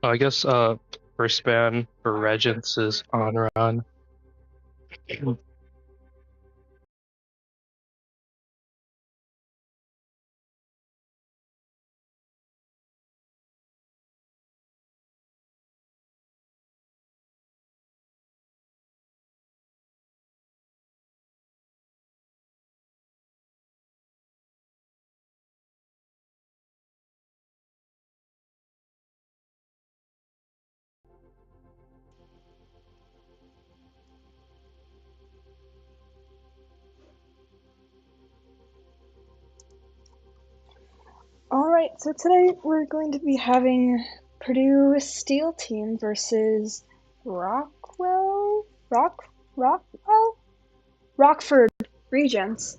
I guess first ban for Regents is on run. Alright, so today we're going to be having Purdue Steel Team versus Rockford Regents.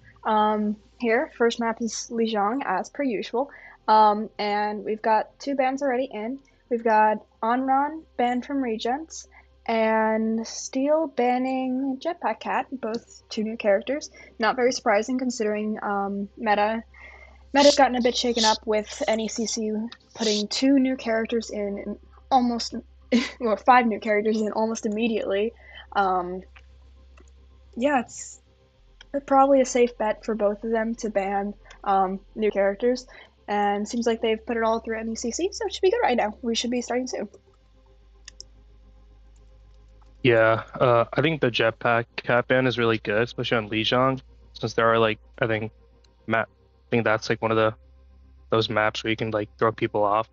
Here, first map is Lijiang, as per usual. And we've got two bans already in. We've got Onron banned from Regents, and Steel banning Jetpack Cat, both two new characters. Not very surprising considering Meta's gotten a bit shaken up with NECC putting two new characters in almost, or five new characters in almost immediately. Yeah, it's probably a safe bet for both of them to ban new characters, and seems like they've put it all through NECC, so it should be good right now. We should be starting soon. Yeah, I think the Jetpack Cat ban is really good, especially on Lijiang, since there are like I think that's like one of those maps where you can like throw people off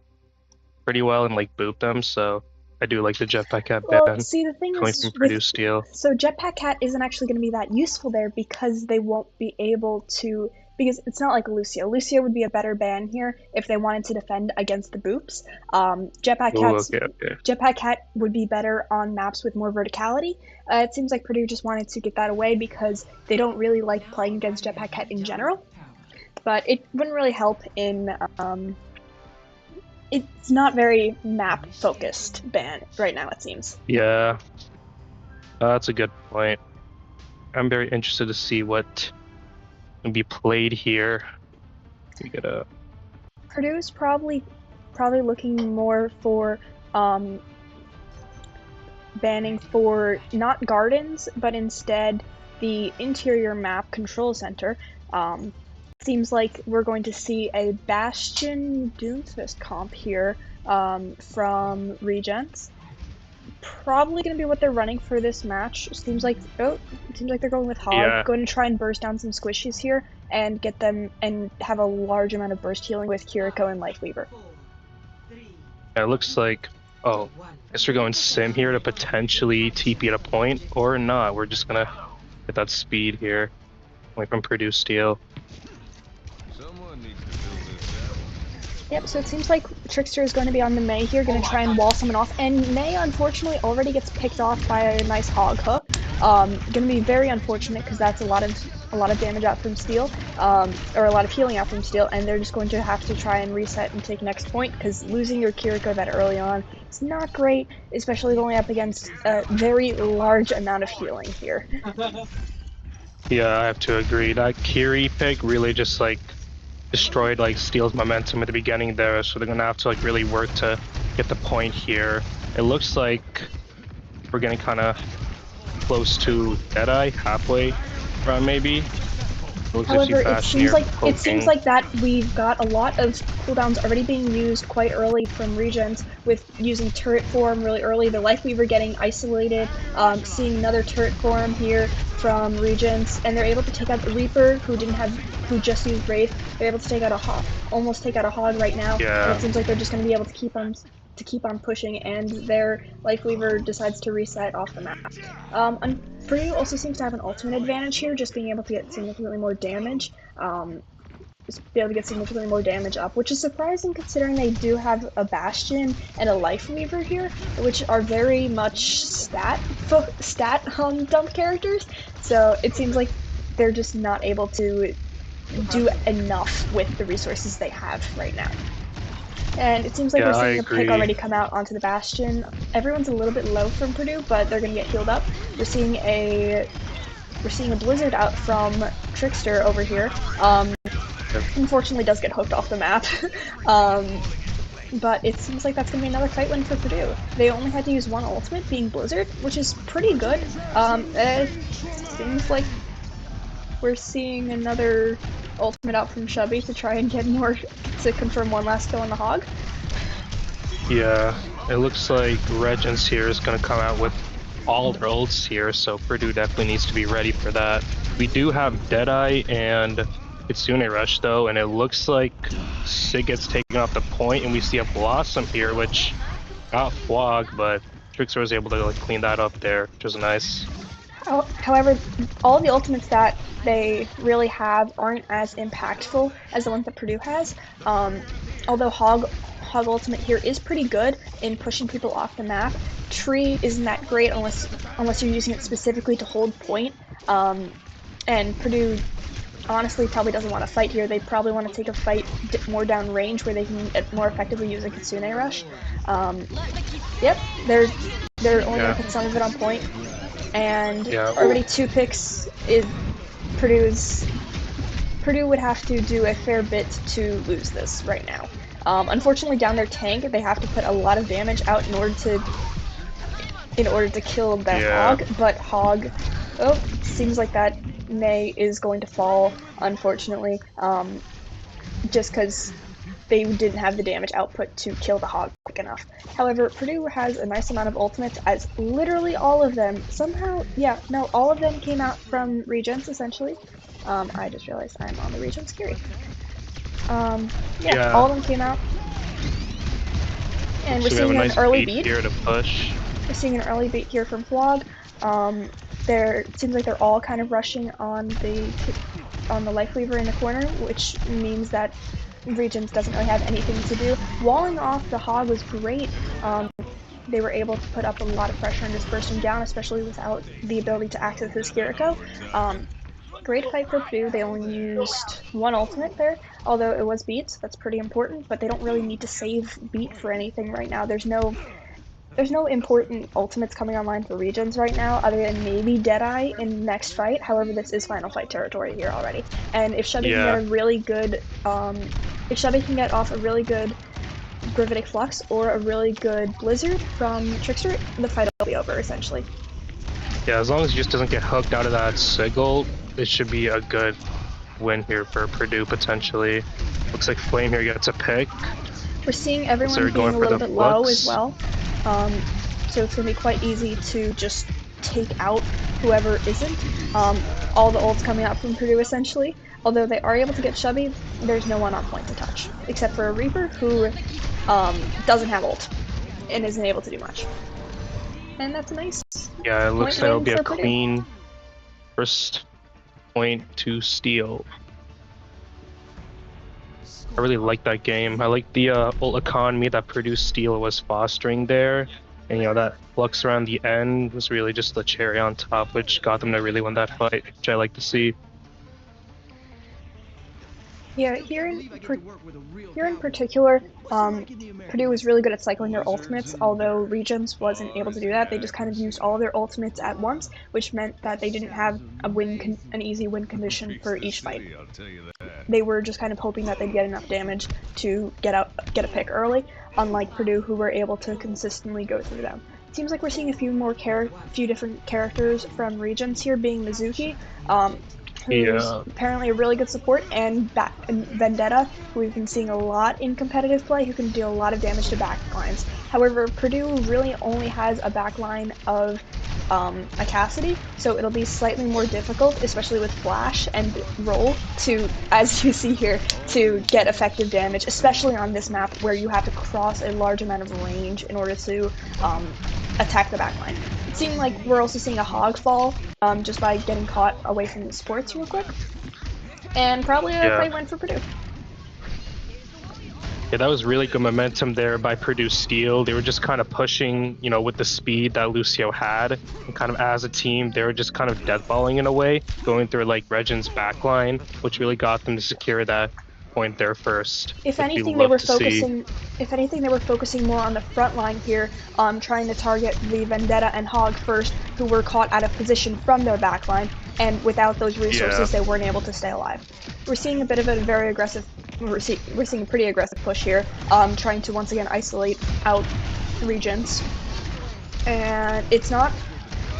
pretty well and like boop them. So I do like the Jetpack Cat ban. Well, see, the thing coming is, from Purdue Steel. so Jetpack Cat isn't actually going to be that useful there because they won't be able to, because it's not like Lucio. Lucio would be a better ban here if they wanted to defend against the boops. Jetpack Cat would be better on maps with more verticality. It seems like Purdue just wanted to get that away because they don't really like playing against Jetpack Cat in general. But it wouldn't really help in it's not very map focused ban right now, it seems. Yeah, that's a good point. I'm very interested to see what can be played here. We gotta. Purdue's probably looking more for banning for not gardens, but instead the interior map control center. Seems like we're going to see a Bastion Doomfist comp here from Regents. Probably going to be what they're running for this match. Seems like they're going with Hog. Yeah. Going to try and burst down some squishies here and get them and have a large amount of burst healing with Kiriko and Lifeweaver. Yeah, it looks like, oh, I guess we're going Sim here to potentially TP at a point, or not. We're just gonna get that speed here, away from Purdue Steel. Yep, so it seems like Trickster is going to be on the Mei here, going to try and wall someone off, and Mei unfortunately already gets picked off by a nice Hog hook. Going to be very unfortunate because that's a lot of damage out from Steel, or a lot of healing out from Steel, and they're just going to have to try and reset and take next point because losing your Kiriko that early on is not great, especially going up against a very large amount of healing here. Yeah, I have to agree. That Kiri pick really just like destroyed like Steel's momentum at the beginning there, so they're gonna have to like really work to get the point here. It looks like we're getting kind of close to Deadeye, halfway around maybe. However, it seems like that we've got a lot of cooldowns already being used quite early from Regents, with using turret form really early, the Lifeweaver getting isolated, seeing another turret form here from Regents, and they're able to take out the Reaper, who just used Wraith. They're able to take out a Hog, almost take out a Hog right now. Yeah. And it seems like they're just going to be able to keep on pushing, and their Lifeweaver decides to reset off the map. Purdue also seems to have an ultimate advantage here, just being able to get significantly more damage. Up, which is surprising considering they do have a Bastion and a Lifeweaver here, which are very much stat dump characters. So it seems like they're just not able to do enough with the resources they have right now. And it seems like we're seeing a pick already come out onto the Bastion. Everyone's a little bit low from Purdue, but they're going to get healed up. We're seeing a Blizzard out from Trickster over here. Unfortunately does get hooked off the map. but it seems like that's going to be another fight win for Purdue. They only had to use one ultimate, being Blizzard, which is pretty good. It seems like we're seeing another ultimate out from Chubby to try and get more, to confirm one last kill on the Hog. Yeah, it looks like Regents here is going to come out with all their ults here, so Purdue definitely needs to be ready for that. We do have Deadeye and Kitsune Rush though, and it looks like Sig gets taken off the point, and we see a Blossom here, which got Flog, but Trickster was able to like clean that up there, which was nice. However, all the ultimates that they really have aren't as impactful as the ones that Purdue has. Although Hog ultimate here is pretty good in pushing people off the map. Tree isn't that great unless you're using it specifically to hold point. And Purdue honestly probably doesn't want to fight here. They probably want to take a fight more down range where they can more effectively use a Kitsune Rush. Yep, they're only going to put some of it on point. And already 2 picks is Purdue would have to do a fair bit to lose this right now. Unfortunately, down their tank, they have to put a lot of damage out in order to kill their Hog. But Hog, seems like that May is going to fall, unfortunately, just because they didn't have the damage output to kill the Hog quick enough. However, Purdue has a nice amount of ultimates, as literally all of them, all of them came out from Regents, essentially. I just realized I'm on the Regents Curie. All of them came out. And we're seeing an early beat here to push. We're seeing an early beat here from Flog. It seems like they're all kind of rushing on the Life Weaver in the corner, which means that Regents doesn't really have anything to do. Walling off the Hog was great. They were able to put up a lot of pressure and disperse him down, especially without the ability to access his Kiriko. Great fight for Purdue. They only used one ultimate there, although it was beat, so that's pretty important, but they don't really need to save beat for anything right now. There's no important ultimates coming online for Regents right now, other than maybe Deadeye in the next fight. However, this is final fight territory here already. And if Chubby can get a really good, if Chubby can get off a really good Gravitic Flux or a really good Blizzard from Trickster, the fight will be over, essentially. Yeah, as long as he just doesn't get hooked out of that Sigil, it should be a good win here for Purdue, potentially. Looks like Flame here gets a pick. We're seeing everyone being a little bit low as well. So it's going to be quite easy to just take out whoever isn't. All the ults coming out from Purdue, essentially. Although they are able to get Chubby, there's no one on point to touch. Except for a Reaper, who doesn't have ult and isn't able to do much. And that's a nice it looks like it'll be a clean first point to steal. I really like that game. I like the ult economy that Purdue Steel was fostering there. And that flux around the end was really just the cherry on top, which got them to really win that fight, which I like to see. Yeah, here in particular, Purdue was really good at cycling their ultimates, although Regents wasn't able to do that. They just kind of used all their ultimates at once, which meant that they didn't have an easy win condition for each fight. They were just kind of hoping that they'd get enough damage to get a pick early, unlike Purdue, who were able to consistently go through them. It seems like we're seeing a few different characters from Regents here, being Mizuki, who's apparently a really good support, and Vendetta, who we've been seeing a lot in competitive play, who can deal a lot of damage to backlines. However, Purdue really only has a backline of a Cassidy, so it'll be slightly more difficult, especially with Flash and Roll, to, as you see here, to get effective damage, especially on this map where you have to cross a large amount of range in order to attack the backline. It seems like we're also seeing a Hog fall just by getting caught away from the sports real quick, and probably a fight win for Purdue. Yeah, that was really good momentum there by Purdue Steel. They were just kind of pushing, with the speed that Lucio had, and kind of as a team, they were just kind of deathballing in a way, going through like Regent's backline, which really got them to secure that point there first. If anything, they were focusing more on the front line here, trying to target the Vendetta and Hog first, who were caught out of position from their backline, and without those resources, they weren't able to stay alive. We're seeing a bit of a very aggressive we're seeing a pretty aggressive push here, trying to once again isolate out Regents. And it's not...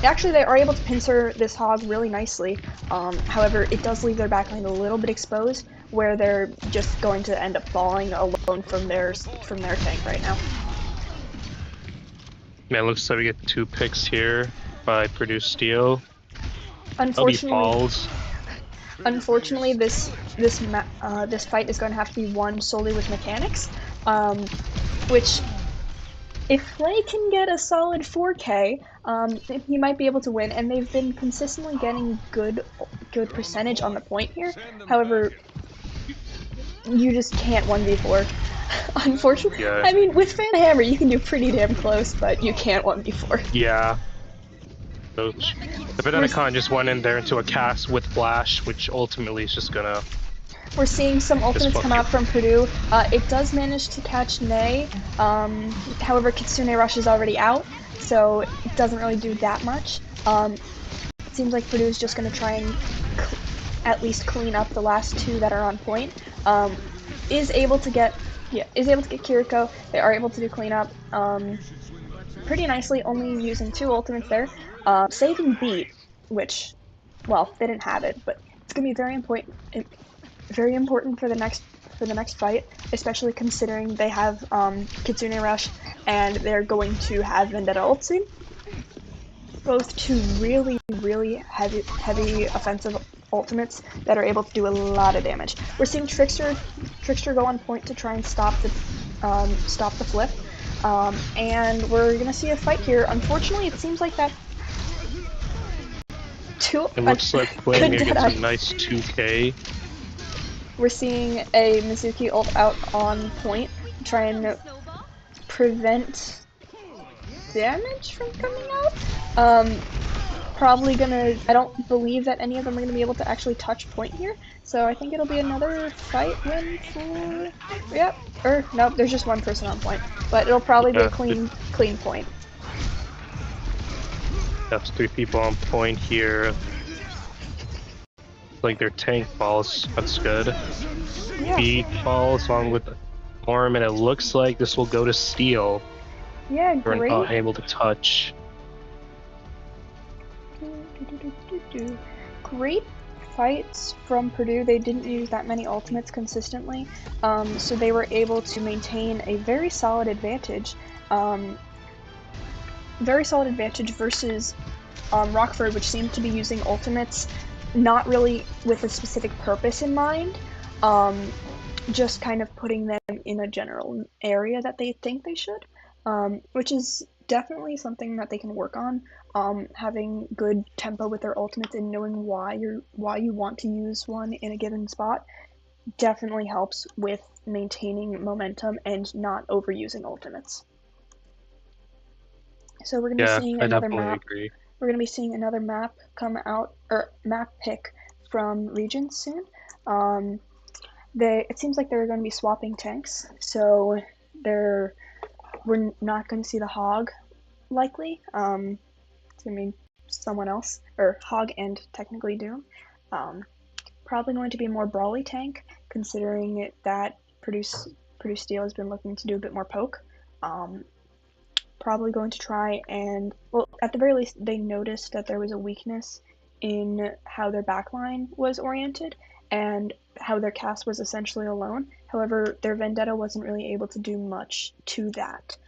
Actually, they are able to pincer this hog really nicely. However, it does leave their backline a little bit exposed, where they're just going to end up falling alone from their tank right now. Man, it looks like we get 2 picks here by Purdue Steel. Unfortunately, this fight is going to have to be won solely with mechanics, which, if Flay can get a solid 4K, he might be able to win, and they've been consistently getting good percentage on the point here. However, you just can't 1v4. Unfortunately, yeah. I mean, with Fan Hammer, you can do pretty damn close, but you can't 1v4. Yeah. So, the Veneticon just went in there into a cast with Flash, which ultimately is just gonna... We're seeing some ultimates come out from Purdue. It does manage to catch Nay. However, Kitsune Rush is already out, so it doesn't really do that much. It seems like Purdue is just going to try and at least clean up the last 2 that are on point. Is able to get Kiriko. They are able to do cleanup pretty nicely, only using 2 ultimates there. Saving Beat, which, well, they didn't have it, but it's going to be very important for the next fight, especially considering they have Kitsune Rush and they're going to have Vendetta ult soon. Both 2 really heavy offensive ultimates that are able to do a lot of damage. We're seeing Trickster go on point to try and stop the flip, and we're gonna see a fight here. Unfortunately, it seems like that. It looks like Flame here gets a nice 2K. We're seeing a Mizuki ult out on point, trying to prevent damage from coming out. Probably gonna... I don't believe that any of them are gonna be able to actually touch point here, so I think it'll be another fight win for... Yep. Or, nope, there's just 1 person on point, but it'll probably be a clean point. That's 3 people on point here. Like their tank falls, that's good. Yeah. Beat falls along with the Orm, and it looks like this will go to Steel. Yeah, great. We're not able to touch. Great fights from Purdue. They didn't use that many ultimates consistently, so they were able to maintain a very solid advantage. Versus Rockford, which seemed to be using ultimates not really with a specific purpose in mind, just kind of putting them in a general area that they think they should, which is definitely something that they can work on. Having good tempo with their ultimates and knowing why you want to use one in a given spot definitely helps with maintaining momentum and not overusing ultimates. So we're going to be seeing another map. Agree. We're going to be seeing another map come out, or map pick from Regents soon. It seems like they're going to be swapping tanks, so we're not going to see the Hog, likely. It's going to be someone else, or Hog and technically Doom. Probably going to be more brawly tank, considering that Purdue Steel has been looking to do a bit more poke. Probably going to try and, well, at the very least, they noticed that there was a weakness in how their backline was oriented and how their cast was essentially alone. However, their Vendetta wasn't really able to do much to that.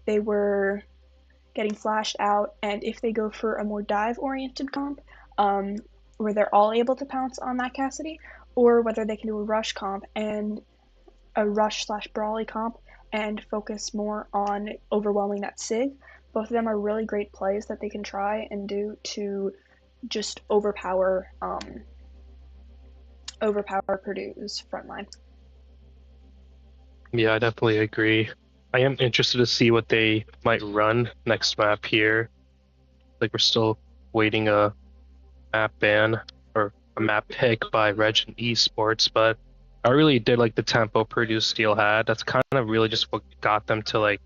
They were getting flashed out, and if they go for a more dive-oriented comp, where they're all able to pounce on that Cassidy, or whether they can do a rush comp and a rush/brawly comp, and focus more on overwhelming that Sig. Both of them are really great plays that they can try and do to just overpower Purdue's frontline. Yeah, I definitely agree. I am interested to see what they might run next map here. Like, we're still waiting a map ban or a map pick by Regents Esports, but I really did like the tempo Purdue Steel had. That's kind of really just what got them to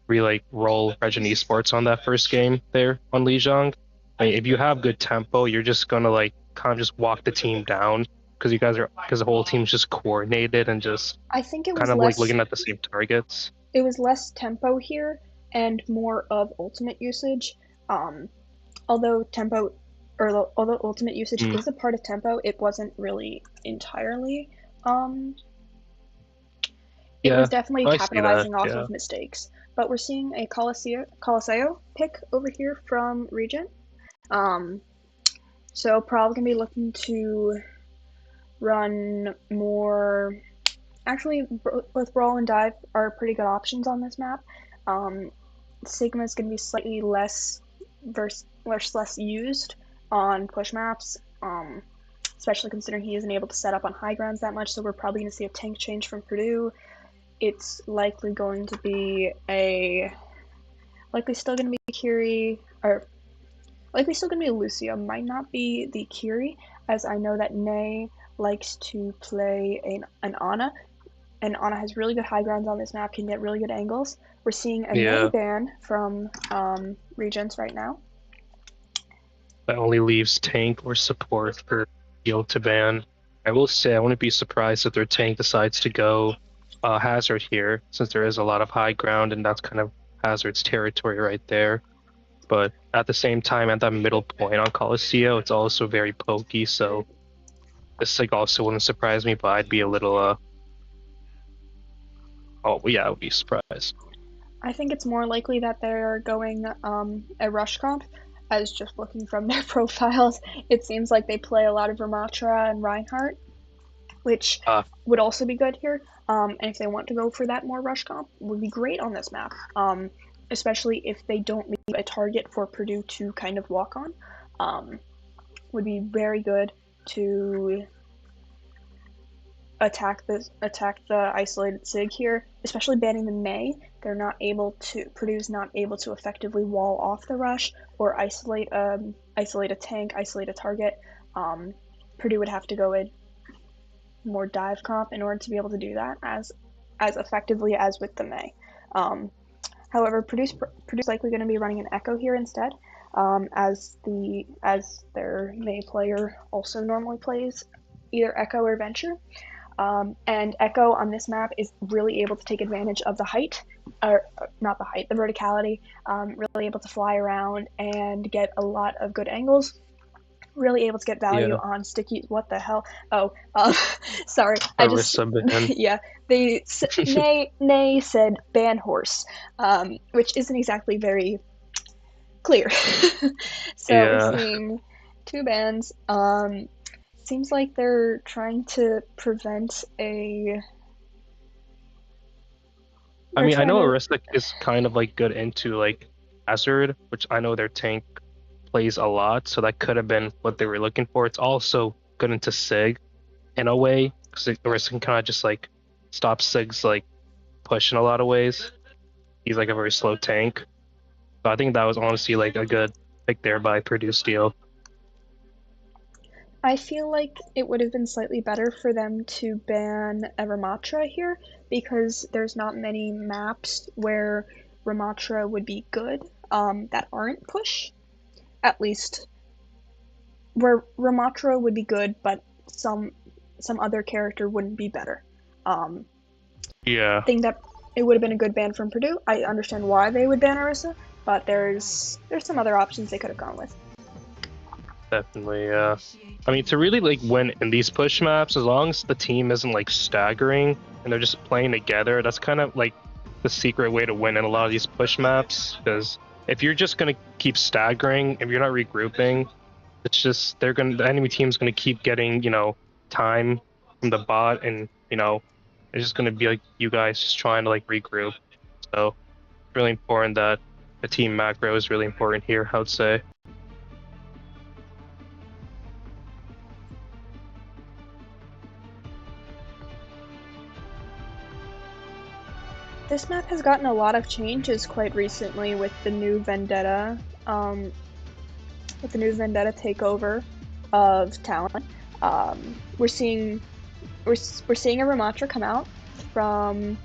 really roll Regents Esports on that first game there on Lijiang. I mean, if you have good tempo, you're just gonna kind of just walk the team down because the whole team's just coordinated and just I think it kind was of like less looking at the same targets. it was less tempo here and more of ultimate usage. Um, although tempo although ultimate usage is a part of tempo, it wasn't really entirely. It was definitely I see that. capitalizing off Yeah, of mistakes. But we're seeing a Coliseo pick over here from Regent. So probably gonna be looking to run more. Actually, both Brawl and Dive are pretty good options on this map. Sigma is gonna be slightly less used on push maps. Especially considering he isn't able to set up on high grounds that much, so we're probably going to see a tank change from Purdue. It's likely going to be likely still going to be Kiri, or likely still going to be Lucia. Might not be the Kiri, as I know that Nay likes to play an Ana, and Ana has really good high grounds on this map, can get really good angles. We're seeing a Nay ban from Regents right now. That only leaves tank or support for heal to ban. I will say I wouldn't be surprised if their tank decides to go Hazard here, since there is a lot of high ground and that's kind of Hazard's territory right there. But at the same time, at that middle point on Coliseo, it's also very pokey, so this like also wouldn't surprise me, but I'd be a little oh yeah, I would be surprised. I think it's more likely that they're going a rush comp, as just looking from their profiles, it seems like they play a lot of Ramatra and Reinhardt, which would also be good here. And if they want to go for that more rush comp, would be great on this map. Especially if they don't leave a target for Purdue to kind of walk on. Would be very good to attack the isolated Sig here, especially banning the May. Purdue's not able to effectively wall off the rush or isolate a tank, isolate a target. Purdue would have to go in more dive comp in order to be able to do that as effectively as with the May. However, Purdue's likely going to be running an Echo here instead, as their May player also normally plays either Echo or Venture. And Echo on this map is really able to take advantage of the height, or not the height, the verticality, really able to fly around and get a lot of good angles, really able to get value on sticky, what the hell, sorry, I just, yeah, Nay said ban horse, which isn't exactly very clear. So we're seeing two bans. Seems like they're trying to prevent a... I mean, I know Arista is kind of like good into like Hazard, which I know their tank plays a lot, so that could have been what they were looking for. It's also good into Sig in a way, because Arista can kind of just like stop Sig's like push in a lot of ways. He's like a very slow tank. So I think that was honestly like a good pick there by Purdue Steel. I feel like it would have been slightly better for them to ban Ramatra here, because there's not many maps where Ramatra would be good that aren't push. At least where Ramatra would be good, but some other character wouldn't be better. I think that it would have been a good ban from Purdue. I understand why they would ban Orisa, but there's some other options they could have gone with. Definitely, yeah. I mean, to really like win in these push maps, as long as the team isn't like staggering and they're just playing together, that's kind of like the secret way to win in a lot of these push maps. Because if you're just gonna keep staggering, if you're not regrouping, it's just the enemy team's gonna keep getting, you know, time from the bot, and you know, it's just gonna be like you guys just trying to like regroup. So it's really important that the team macro is really important here, I would say. This map has gotten a lot of changes quite recently with the new Vendetta, takeover of Talon. We're seeing a Ramatra come out from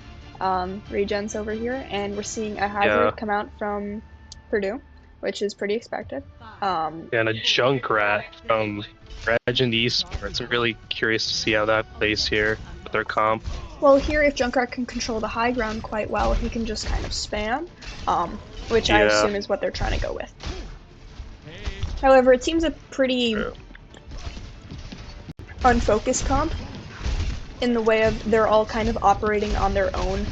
Regents over here, and we're seeing a Hazard come out from Purdue. which is pretty expected. And a Junkrat from Regents Esports. I'm really curious to see how that plays here with their comp. Well, here, if Junkrat can control the high ground quite well, he can just kind of spam, which I assume is what they're trying to go with. However, it seems a pretty unfocused comp in the way of they're all kind of operating on their own.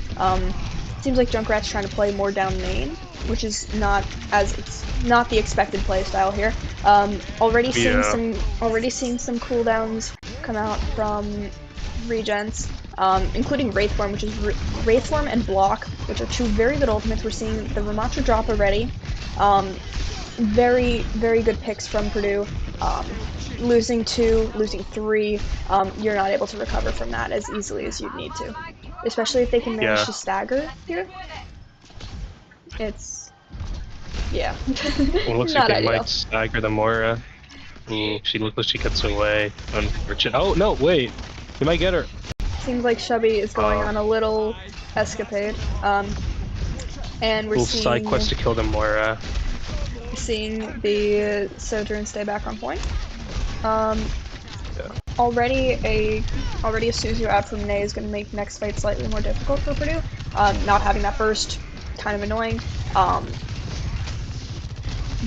Seems like Junkrat's trying to play more down main, which is not the expected play style here. Already seeing some cooldowns come out from Regents, including Wraithform, which is Wraithform and Block, which are two very good ultimates. We're seeing the Ramatra drop already. Very, very good picks from Purdue. Losing 2, losing 3, you're not able to recover from that as easily as you'd need to. Especially if they can manage to stagger here. It's... yeah. Well, it looks like they might stagger the Moira. Ooh, she looks like she gets away. Unfortunate. Oh, no, wait! You might get her! Seems like Chubby is going on a little escapade. And we're seeing... side quest to kill the Moira. Seeing the Sojourn stay back on point. Already a Suzu out from Ney is going to make next fight slightly more difficult for Purdue. Not having that burst, kind of annoying.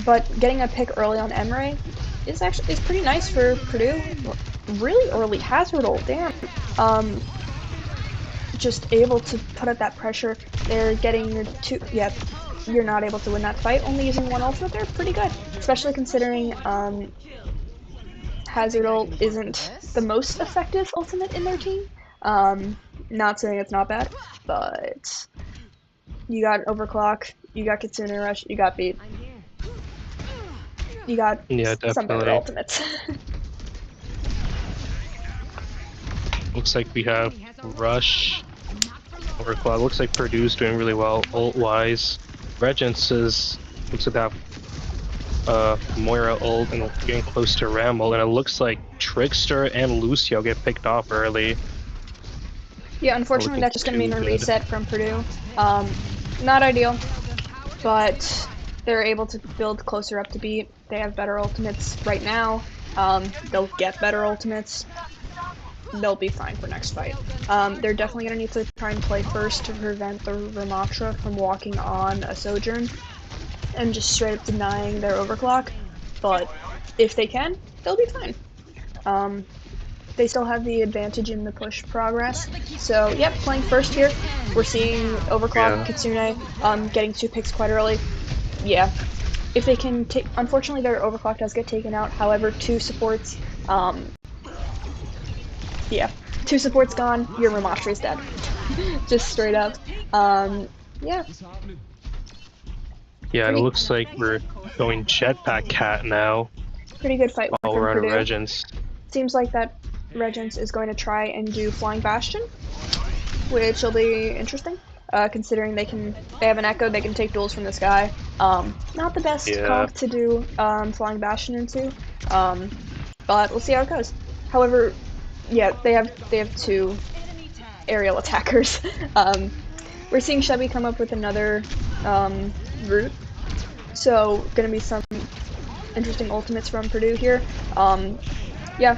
But getting a pick early on Emre is pretty nice for Purdue. Really early hazard ult, damn. Just able to put out that pressure. They're getting two. Yep. You're not able to win that fight, only using one ultimate. They're pretty good, especially considering Hazard ult isn't the most effective ultimate in their team. Not saying it's not bad, but you got Overclock, you got Kitsune Rush, you got Beat. You got some better ultimates. Looks like we have Rush, Overclock. Looks like Purdue's doing really well ult-wise. Regents looks like that Moira ult and getting close to Ramble, and it looks like Trickster and Lucio get picked off early. Yeah, unfortunately that's just going to mean a reset from Purdue. Not ideal, but they're able to build closer up to Beat. They have better ultimates right now. They'll get better ultimates. They'll be fine for next fight. They're definitely going to need to try and play first to prevent the Ramatra from walking on a Sojourn and just straight up denying their Overclock, but if they can, they'll be fine. They still have the advantage in the push progress, so yep, playing first here. We're seeing Overclock, Kitsune, getting 2 picks quite early. Yeah, if they can take, unfortunately their Overclock does get taken out, however 2 supports, yeah, 2 supports gone, your Ramatra is dead. Just straight up. Yeah. Yeah, it looks like we're going Jetpack Cat now. Pretty good fight while we're on Regents. Seems like that Regents is going to try and do Flying Bastion, which will be interesting. Considering they have an Echo, they can take duels from the sky. Not the best comp to do Flying Bastion into, but we'll see how it goes. However, yeah, they have 2 aerial attackers. We're seeing Chubby come up with another route, so gonna be some interesting ultimates from Purdue here. Yeah,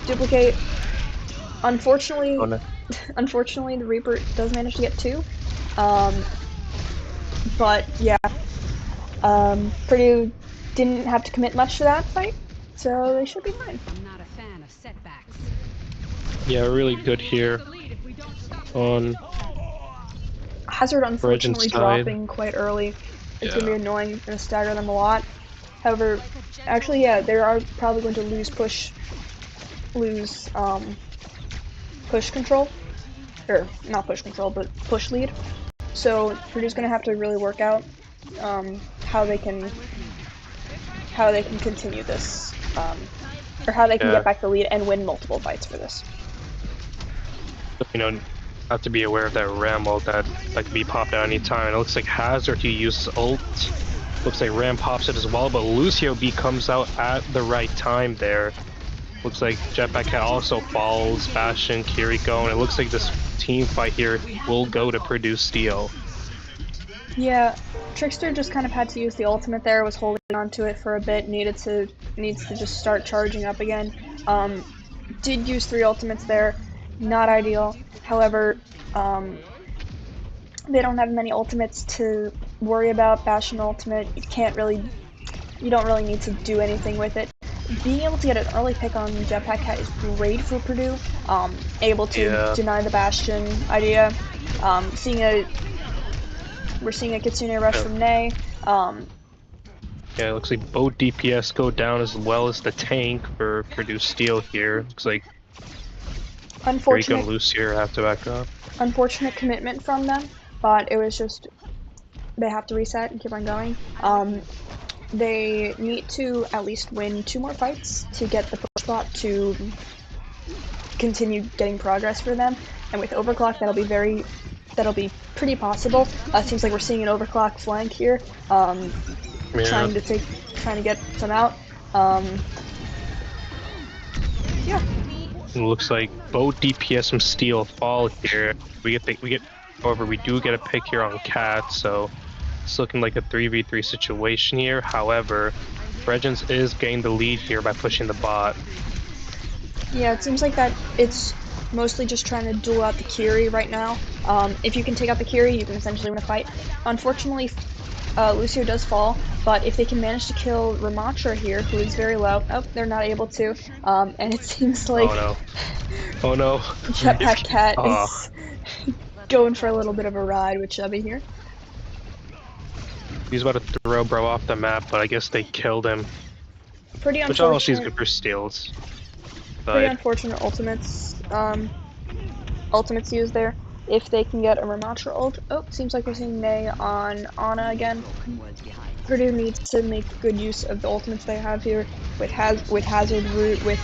duplicate. Unfortunately, unfortunately the Reaper does manage to get 2. But yeah, Purdue didn't have to commit much to that fight, so they should be fine. I'm not a fan of setbacks. Yeah, really good here on Hazard unfortunately dropping quite early. It's gonna be annoying, gonna stagger them a lot. However, actually, yeah, they are probably going to lose push control, or not push control, but push lead. So Purdue's gonna have to really work out how they can continue this, or how they can get back the lead and win multiple fights for this. You know, have to be aware of that Ram ult that can be popped at any time. It looks like Hazard, he uses ult. Looks like Ram pops it as well, but Lucio B comes out at the right time there. Looks like Jetpack Cat also falls, Bastion, Kiriko, and it looks like this team fight here will go to Purdue Steel. Yeah, Trickster just kind of had to use the ultimate there, was holding on to it for a bit, needs to just start charging up again. Did use 3 ultimates there, not ideal. However, they don't have many ultimates to worry about. Bastion ultimate, you don't really need to do anything with it. Being able to get an early pick on Jetpack Cat is great for Purdue. Able to deny the Bastion idea. We're seeing a Kitsune rush from Nay. Yeah, it looks like both DPS go down as well as the tank for Purdue Steel here. Looks like Rico and Lucier have to back up. Unfortunate commitment from them, but it was just they have to reset and keep on going. They need to at least win 2 more fights to get the push spot to continue getting progress for them. And with overclock, that'll be pretty possible. Seems like we're seeing an overclock flank here, trying to get some out. Yeah. It looks like both DPS and Steel fall here. However, we do get a pick here on Cat, so it's looking like a 3v3 situation here. However, Regents is getting the lead here by pushing the bot. Yeah, it seems like that it's mostly just trying to duel out the Kiri right now. If you can take out the Kiri, you can essentially win a fight. Unfortunately, Lucio does fall, but if they can manage to kill Ramatra here, who is very low, they're not able to, and it seems like oh no, Jetpack Cat is going for a little bit of a ride with Chubby here. He's about to throw bro off the map, but I guess they killed him. Pretty unfortunate. Which honestly is good for Steals. Pretty unfortunate ultimates. Ultimates used there. If they can get a Ramatra ult. Oh, seems like we're seeing Nay on Ana again. Purdue needs to make good use of the ultimates they have here with Hazard Root, with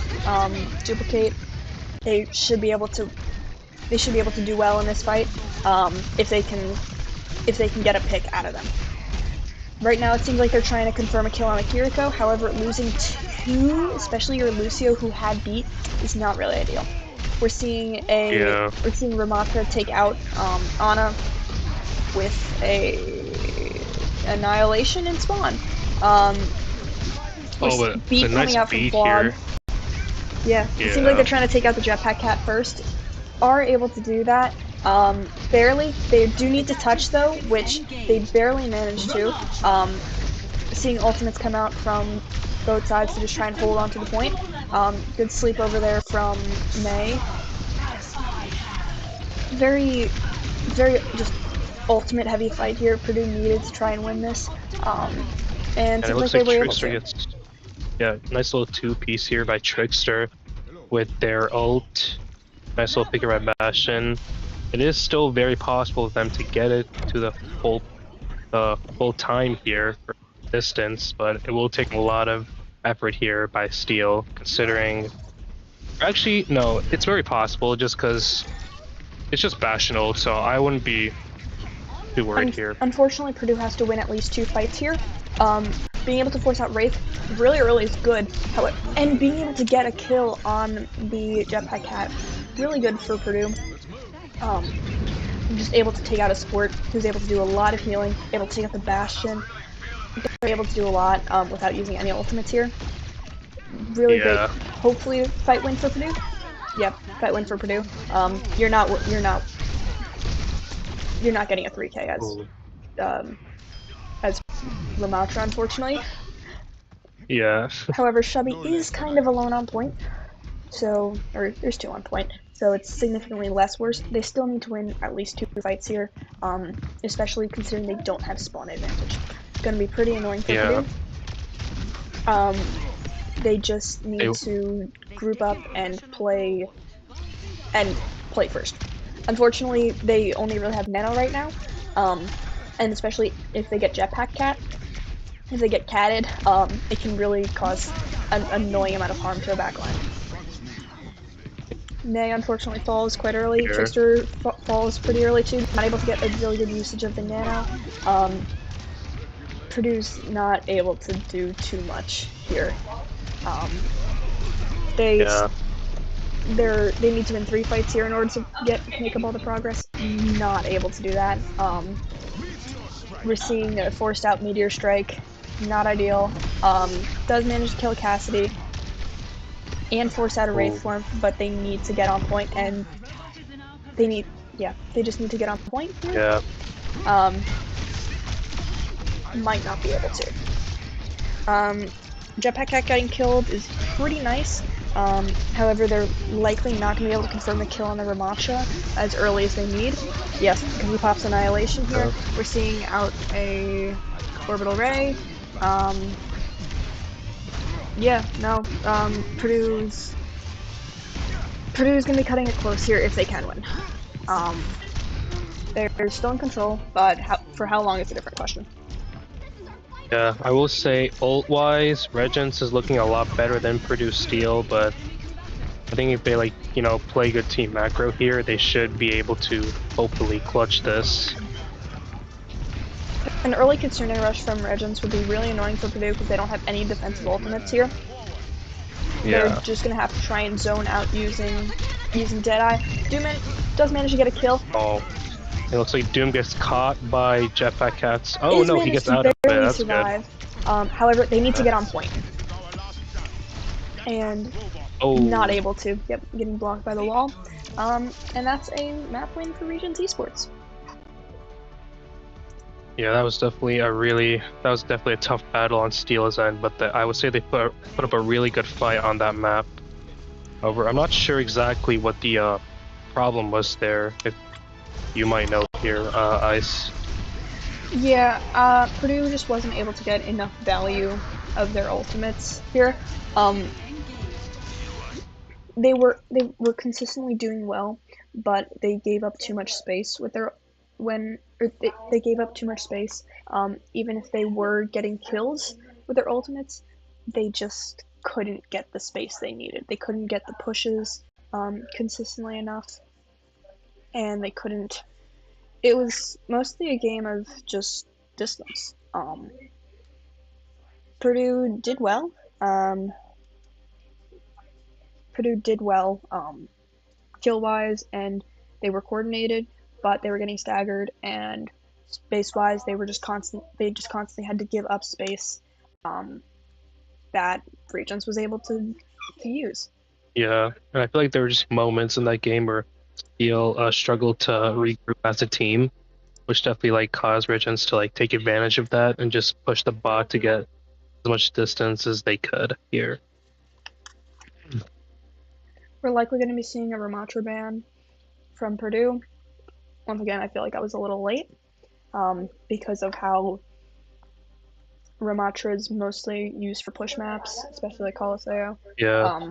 Duplicate. They should be able to do well in this fight if they can get a pick out of them. Right now, it seems like they're trying to confirm a kill on Akiriko. However, losing 2, especially your Lucio, who had beat, is not really ideal. We're seeing Ramatra take out Ana with a annihilation and spawn. Beat coming out from Vlog. Yeah, it seems like they're trying to take out the Jetpack Cat first. Are able to do that. Barely. They do need to touch though, which they barely managed to. Seeing ultimates come out from both sides to just try and hold on to the point. Good sleep over there from May. Very, very just ultimate heavy fight here. Purdue needed to try and win this. And it looks like they were able to. Nice little 2-piece here by Trickster with their ult. Nice little pick by Bastion. It is still very possible for them to get it to the full time here for distance, but it will take a lot of effort here by Steel, considering... Actually, no, it's very possible just because it's just Bastion ult, so I wouldn't be too worried here. Unfortunately, Purdue has to win at least 2 fights here. Being able to force out Wraith really early is good, however, and being able to get a kill on the Jetpack Cat, really good for Purdue. Just able to take out a support who's able to do a lot of healing, able to take out the Bastion. They're able to do a lot without using any ultimates here. Really great. Hopefully, fight win for Purdue. Yep, fight win for Purdue. You're not getting a 3K as Ramatra, unfortunately. Yeah. However, Chubby is kind of alone on point. So, or there's 2 on point, so it's significantly less worse. They still need to win at least 2 fights here, especially considering they don't have spawn advantage. It's going to be pretty annoying for Purdue. They just need to group up and play first. Unfortunately, they only really have Nano right now, and especially if they get Jetpack Cat, if they get catted, it can really cause an annoying amount of harm to a backline. Nay unfortunately falls quite early. Trickster falls pretty early too. Not able to get a really good usage of the Nano. Purdue's not able to do too much here. They need to win 3 fights here in order to make up all the progress. Not able to do that. We're seeing a forced out meteor strike, not ideal. Does manage to kill Cassidy and force out a wraith form, but they need to get on point, and they just need to get on point here. Yeah. Might not be able to. Jetpack Cat getting killed is pretty nice. However, they're likely not going to be able to confirm the kill on the Ramattra as early as they need. Yes, because he pops Annihilation here. We're seeing out a Orbital Ray. Purdue's going to be cutting it close here if they can win. They're still in control, but for how long is a different question. Yeah, I will say ult-wise, Regents is looking a lot better than Purdue Steel, but I think if they play good team macro here, they should be able to hopefully clutch this. An early Kitsune rush from Regents would be really annoying for Purdue because they don't have any defensive ultimates here. Yeah. They're just gonna have to try and zone out using Deadeye. Doom does manage to get a kill. Oh. It looks like Doom gets caught by Jetpack Cats. Oh no, he gets out of it. That's survive. good. However, they need to get on point. And not able to. Yep, getting blocked by the wall. And that's a map win for Regents Esports. Yeah, that was definitely a tough battle on Steel's end, but I would say they put up a really good fight on that map. However, I'm not sure exactly what the problem was there. If you might know here, Ice. Yeah, Purdue just wasn't able to get enough value of their ultimates here. They were consistently doing well, but they gave up too much space with their they gave up too much space. Even if they were getting kills with their ultimates, they just couldn't get the space they needed. They couldn't get the pushes consistently enough, and they couldn't. It was mostly a game of just distance. Purdue did well. Kill-wise, and they were coordinated, but they were getting staggered, and space-wise, they just constantly had to give up space that Regents was able to use. Yeah, and I feel like there were just moments in that game where Steel struggled to regroup as a team, which definitely caused Regents to take advantage of that and just push the bot to get as much distance as they could here. We're likely going to be seeing a Ramattra ban from Purdue. Once again, I feel like I was a little late because of how Ramattra is mostly used for push maps, especially Colosseo. Yeah.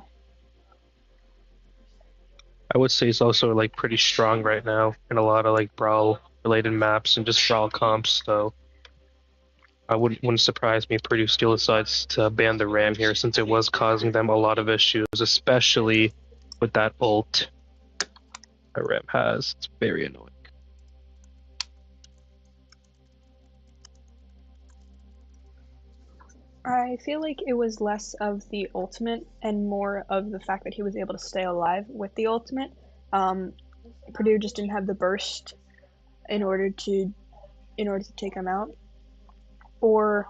I would say it's also pretty strong right now in a lot of Brawl related maps and just Brawl comps, so I wouldn't surprise me if Purdue Steel decides to ban the Ram here since it was causing them a lot of issues, especially with that ult that Ram has. It's very annoying. I feel like it was less of the ultimate and more of the fact that he was able to stay alive with the ultimate. Purdue just didn't have the burst in order to take him out, or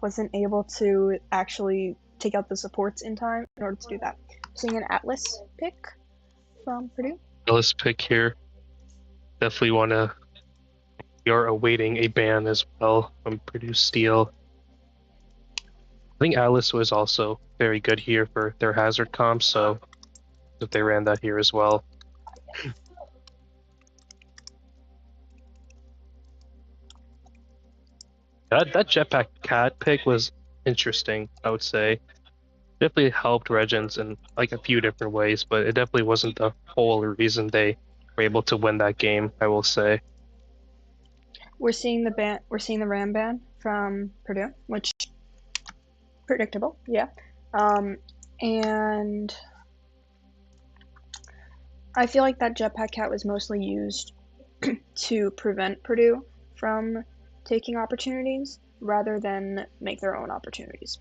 wasn't able to actually take out the supports in time in order to do that. Seeing an Atlas pick from Purdue. Atlas pick here. Definitely we are awaiting a ban as well from Purdue Steel. I think Atlas was also very good here for their hazard comp, so if they ran that here as well. That Jetpack Cat pick was interesting, I would say. Definitely helped Regents in a few different ways, but it definitely wasn't the whole reason they were able to win that game, I will say. We're seeing the Ram ban from Purdue, which predictable, yeah. And I feel like that Jetpack Cat was mostly used to prevent Purdue from taking opportunities rather than make their own opportunities,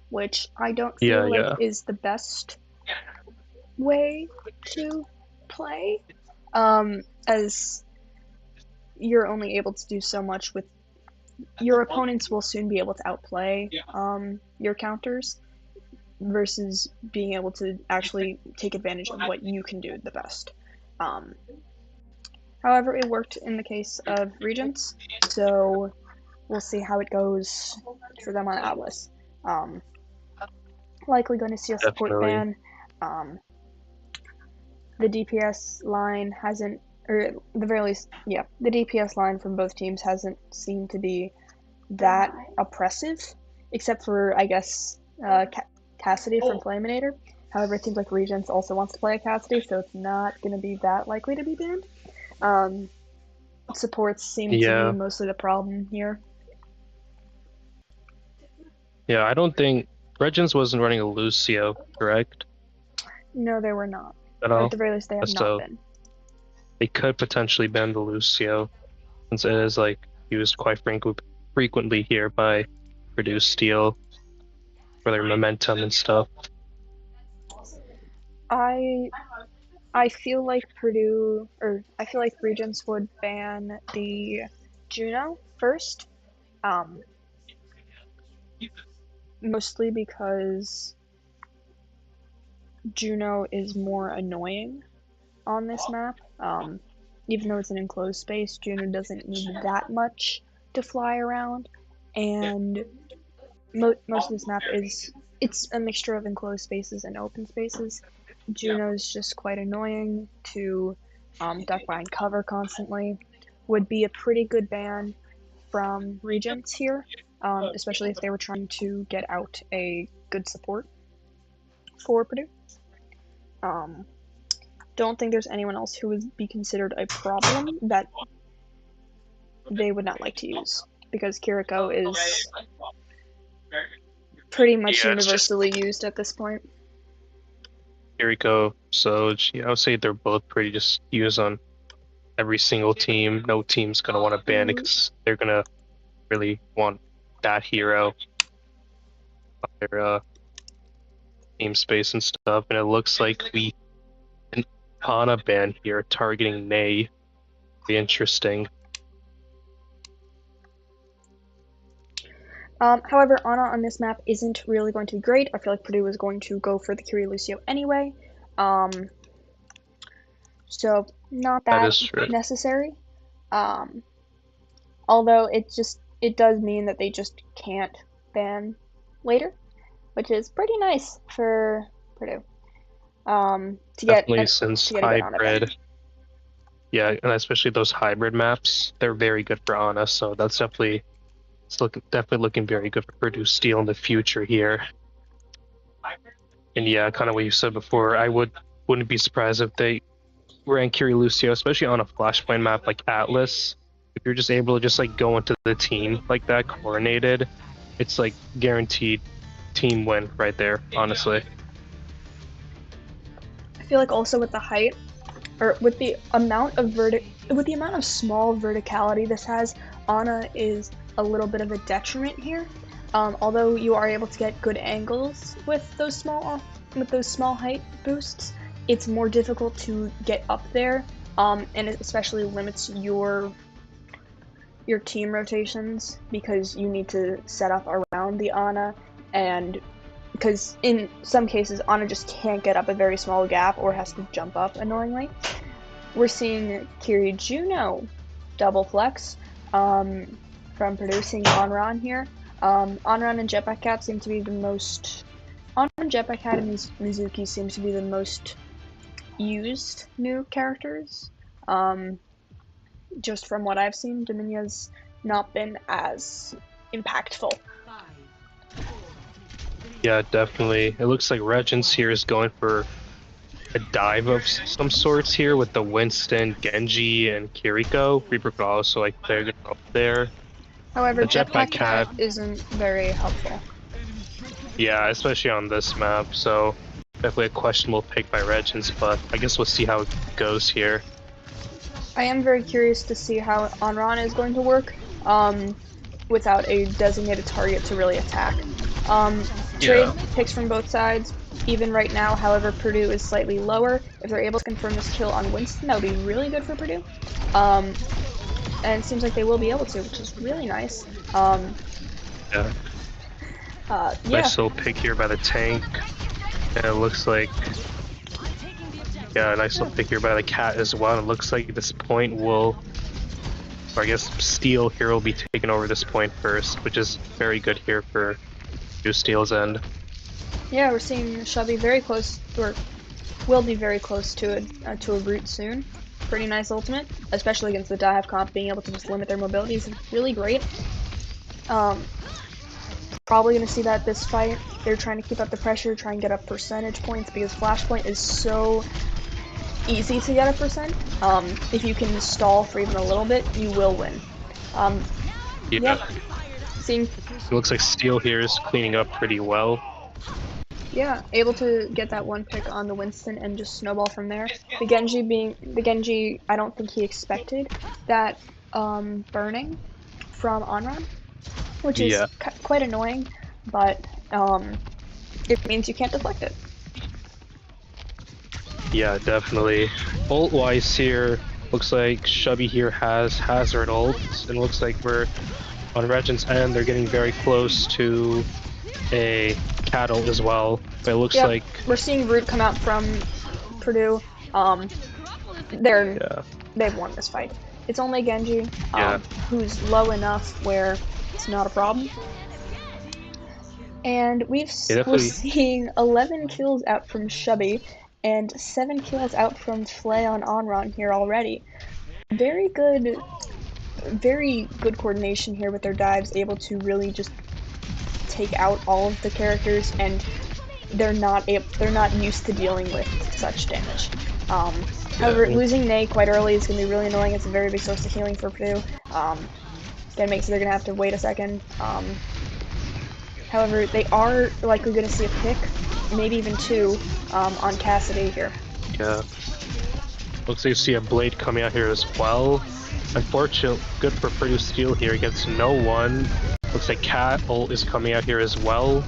which I don't feel is the best way to play. As you're only able to do so much with your opponents will soon be able to outplay your counters versus being able to actually take advantage of what you can do the best. However, it worked in the case of Regents, so we'll see how it goes for them on Atlas. Likely going to see a support ban. The DPS line hasn't, or at the very least, yeah, the DPS line from both teams hasn't seemed to be that oppressive, except for, I guess, Cassidy from Flaminator. However, it seems like Regents also wants to play a Cassidy, so it's not going to be that likely to be banned. Supports seem to be mostly the problem here. Yeah, I don't think Regents wasn't running a Lucio, correct? No, they were not. At all? Or at the very least, they have not been. They could potentially ban the Lucio, since it is like used quite frequently here by Purdue Steel for their momentum and stuff. I feel like I feel like Regents would ban the Juno first, mostly because Juno is more annoying on this map. Even though it's an enclosed space, Juno doesn't need that much to fly around, and most of this map it's a mixture of enclosed spaces and open spaces. Juno's just quite annoying to duck behind cover constantly. Would be a pretty good ban from Regents here, especially if they were trying to get out a good support for Purdue. Don't think there's anyone else who would be considered a problem that they would not like to use, because Kiriko is pretty much universally used at this point. Kiriko, Soj, I would say they're both pretty just used on every single team. No team's gonna want to ban it because they're gonna really want that hero on their team space and stuff. And it looks like an Ana ban here targeting Ney. Be interesting. However, Ana on this map isn't really going to be great. I feel like Purdue is going to go for the Curie Lucio anyway. So not that necessary. Although it does mean that they just can't ban later, which is pretty nice for Purdue. Definitely since hybrid. Yeah, and especially those hybrid maps, they're very good for Ana, so that's definitely looking very good for Purdue Steel in the future here. And yeah, kind of what you said before, I wouldn't be surprised if they ran Curie Lucio, especially on a flashpoint map like Atlas. If you're just able to just like go into the team like that, coordinated, it's like guaranteed team win right there, honestly. I feel like also with the height, or with the amount of small verticality this has, Ana is a little bit of a detriment here. Although you are able to get good angles with those small height boosts, it's more difficult to get up there, and it especially limits your team rotations because you need to set up around the Ana, and because in some cases Ana just can't get up a very small gap or has to jump up annoyingly. We're seeing Kiri Juno double flex from producing Onran here. Onran and Jetpack Cat seem to be the most... Onran, Jetpack Cat, and Mizuki seem to be the most used new characters. Just from what I've seen, Dominion's not been as impactful. Yeah, definitely. It looks like Regents here is going for a dive of some sorts here with the Winston, Genji, and Kiriko. Reaper could also like play good up there. However, Jetpack Cat isn't very helpful. Yeah, especially on this map, so definitely a questionable pick by Regents, but I guess we'll see how it goes here. I am very curious to see how Onran is going to work without a designated target to really attack. Trade picks from both sides, even right now. However, Purdue is slightly lower. If they're able to confirm this kill on Winston, that would be really good for Purdue. and it seems like they will be able to, which is really nice. Yeah. Yeah. Nice little pick here by the tank. And it looks like, yeah, a nice little pick here by the cat as well. It looks like this point will, or I guess Steel here will be taking over this point first, which is very good here for New Steel's end. Yeah, we're seeing Chubby very close, or will be very close to a root soon. Pretty nice ultimate, especially against the dive comp. Being able to just limit their mobility is really great. Probably going to see that this fight. They're trying to keep up the pressure, try and get up percentage points, because Flashpoint is so easy to get a percent. If you can stall for even a little bit, you will win. Yeah. Seeing, It looks like Steel here is cleaning up pretty well. yeah, able to get that one pick on the Winston and just snowball from there. The Genji, I don't think he expected that burning from Onron, which is quite annoying, but it means you can't deflect it. Yeah, definitely. Ult-wise here, looks like Chubby here has Hazard ult, and looks like we're on Regents' end. They're getting very close to a cat ult as well. But it looks like we're seeing Root come out from Purdue. They've won this fight. It's only Genji, who's low enough where it's not a problem. And we're seeing 11 kills out from Chubby and 7 kills out from Flay on Onron here already. Very good coordination here with their dives, able to really just take out all of the characters, and they're not used to dealing with such damage. However, losing Ney quite early is going to be really annoying. It's a very big source of healing for Purdue. That makes it they're going to have to wait a second. However, they are likely going to see a pick, maybe even 2, on Cassidy here. Yeah. Looks like you see a Blade coming out here as well. Unfortunate, good for Purdue Steel here against no one. Looks like Cat ult is coming out here as well.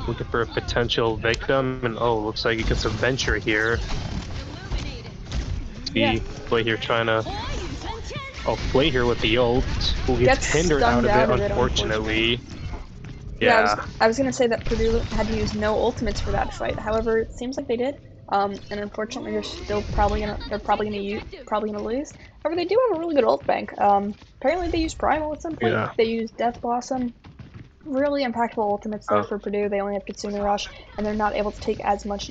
Looking for a potential victim, and looks like it gets a Venture here. The Play here trying to Play here with the ult. Who gets hindered out of it, unfortunately. Yeah, I was gonna say that Purdue had to use no ultimates for that fight. However, it seems like they did. And unfortunately, they're still probably gonna lose. However, they do have a really good ult bank. Apparently, they use Primal at some point. They use Death Blossom. Really impactful ultimates there for Purdue. They only have Kitsune Rush, and they're not able to take as much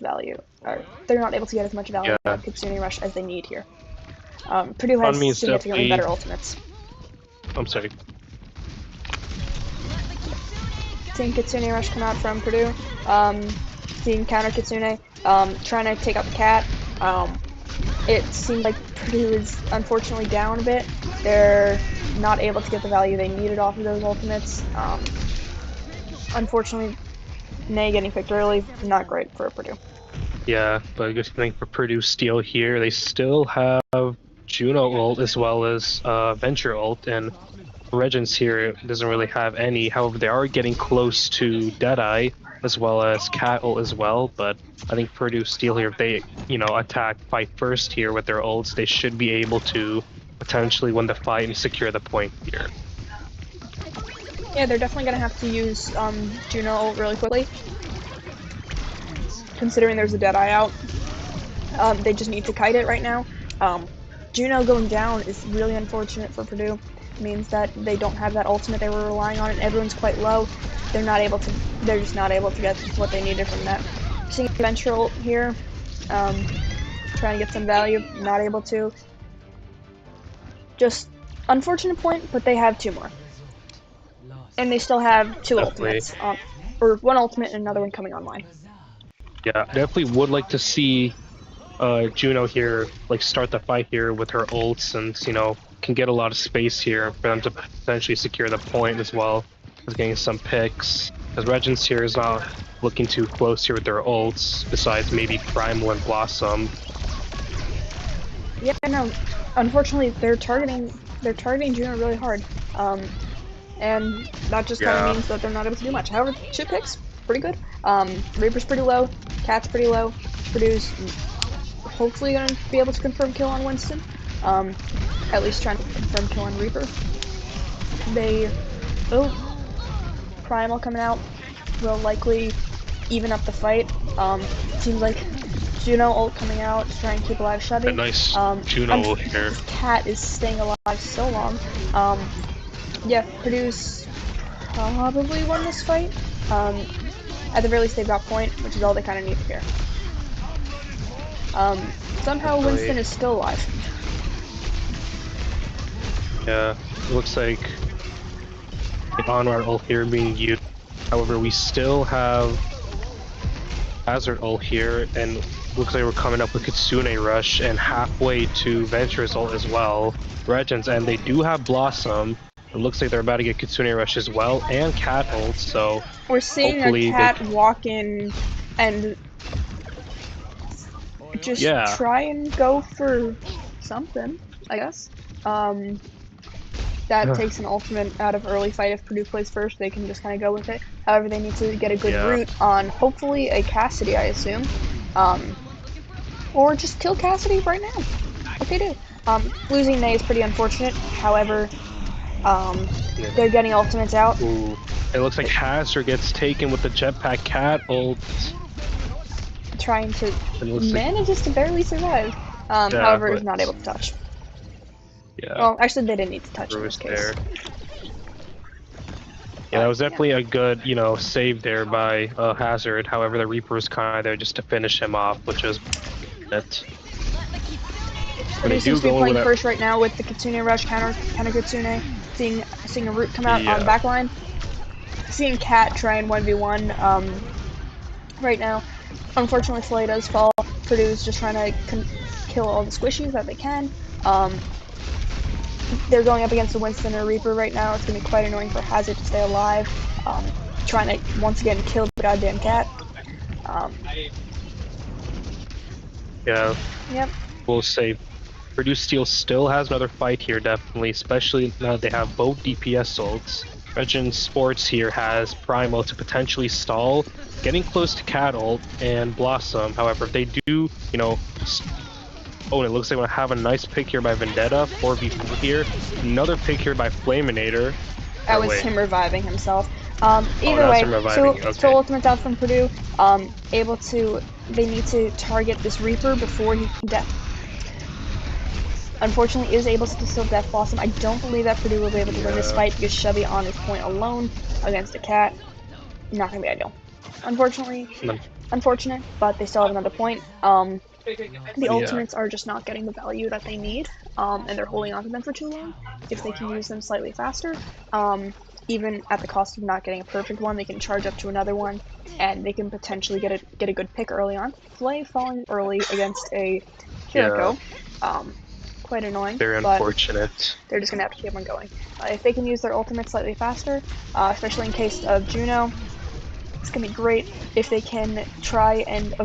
value, or they're not able to get as much value out of Kitsune Rush as they need here. Purdue has significantly better ultimates. I'm sorry. Seeing Kitsune Rush come out from Purdue, seeing counter Kitsune, trying to take out the cat. It seemed like Purdue is unfortunately down a bit. They're not able to get the value they needed off of those ultimates. Unfortunately, Ney getting picked early, not great for Purdue. Yeah, but a good thing for Purdue Steel here, they still have Juno ult as well as Venture ult, and Regents here doesn't really have any. However, they are getting close to Deadeye as well as Cat ult as well, but I think Purdue Steel here, if they, fight first here with their ults, they should be able to potentially win the fight and secure the point here. Yeah, they're definitely going to have to use Juno ult really quickly, considering there's a Deadeye out. They just need to kite it right now. Juno going down is really unfortunate for Purdue. It means that they don't have that ultimate they were relying on, and everyone's quite low. They're just not able to get what they needed from that. Seeing Venture ult here, trying to get some value, not able to. Just unfortunate point, but they have 2 more. And they still have 2 ultimates, or 1 ultimate and another one coming online. Yeah, definitely would like to see Juno here start the fight here with her ults, and can get a lot of space here for them to potentially secure the point as well as getting some picks. As Regents here is not looking too close here with their ults, besides maybe Primal and Blossom. Yeah, no. Unfortunately, they're targeting Juno really hard, and that just kind of means that they're not able to do much. However, 2 picks, pretty good. Reaper's pretty low, Cat's pretty low. Purdue's hopefully going to be able to confirm kill on Winston. At least trying to confirm kill on Reaper. Primal coming out will likely even up the fight. Seems like Juno ult coming out to try and keep alive Chubby. A nice Juno ult here. Cat is staying alive so long. Yeah, Purdue's probably won this fight. At the very least, they've got point, which is all they kind of need here. Somehow Winston is still alive. Yeah, it looks like on our ult here being used. However, we still have Hazard ult here, and looks like we're coming up with Kitsune Rush and halfway to Venture's ult as well. Regents, and they do have Blossom. It looks like they're about to get Kitsune Rush as well, and Cat ult, so we're seeing a Cat walk in and just try and go for something, I guess. That takes an ultimate out of early fight. If Purdue plays first, they can just kind of go with it. However, they need to get a good route on hopefully a Cassidy, I assume. Or just kill Cassidy right now. What they do. Losing Nay is pretty unfortunate. However, they're getting ultimates out. Ooh. It looks like Hazard gets taken with the jetpack Cat ult. Trying to manages to barely survive. However, is not able to touch. Yeah. Well, actually, they didn't need to touch in this case. Yeah, that was definitely a good, save there by Hazard. However, the Reaper was kind of there just to finish him off, which is it. Purdue seems to be playing first right now with the Kitsune Rush counter Kitsune, seeing a root come out on backline. Seeing Cat try and 1v1 right now. Unfortunately, Flay does fall. Purdue's just trying to kill all the squishies that they can. They're going up against the Winston or Reaper right now. It's going to be quite annoying for Hazard to stay alive. Trying to, once again, kill the goddamn Cat. Yeah. Yep. We'll say Purdue Steel still has another fight here, definitely, especially now that they have both DPS ults. Regents Sports here has Primo to potentially stall, getting close to Cat ult and Blossom. However, if they do, oh, and it looks like we'll have a nice pick here by Vendetta, 4v4 here. Another pick here by Flaminator. That was him reviving himself. Either way, two ultimates out from Purdue. They need to target this Reaper before he can death. Unfortunately, is able to still death Blossom. I don't believe that Purdue will be able to win this fight because Chevy on his point alone against a Cat. Not gonna be ideal. Unfortunately, unfortunate, but they still have another point. The ultimates are just not getting the value that they need, and they're holding on to them for too long. If they can use them slightly faster, even at the cost of not getting a perfect one, they can charge up to another one, and they can potentially get a good pick early on. Flay falling early against a Kiriko, quite annoying. Very unfortunate. They're just gonna have to keep on going. If they can use their ultimate slightly faster, especially in case of Juno, it's gonna be great if they can try and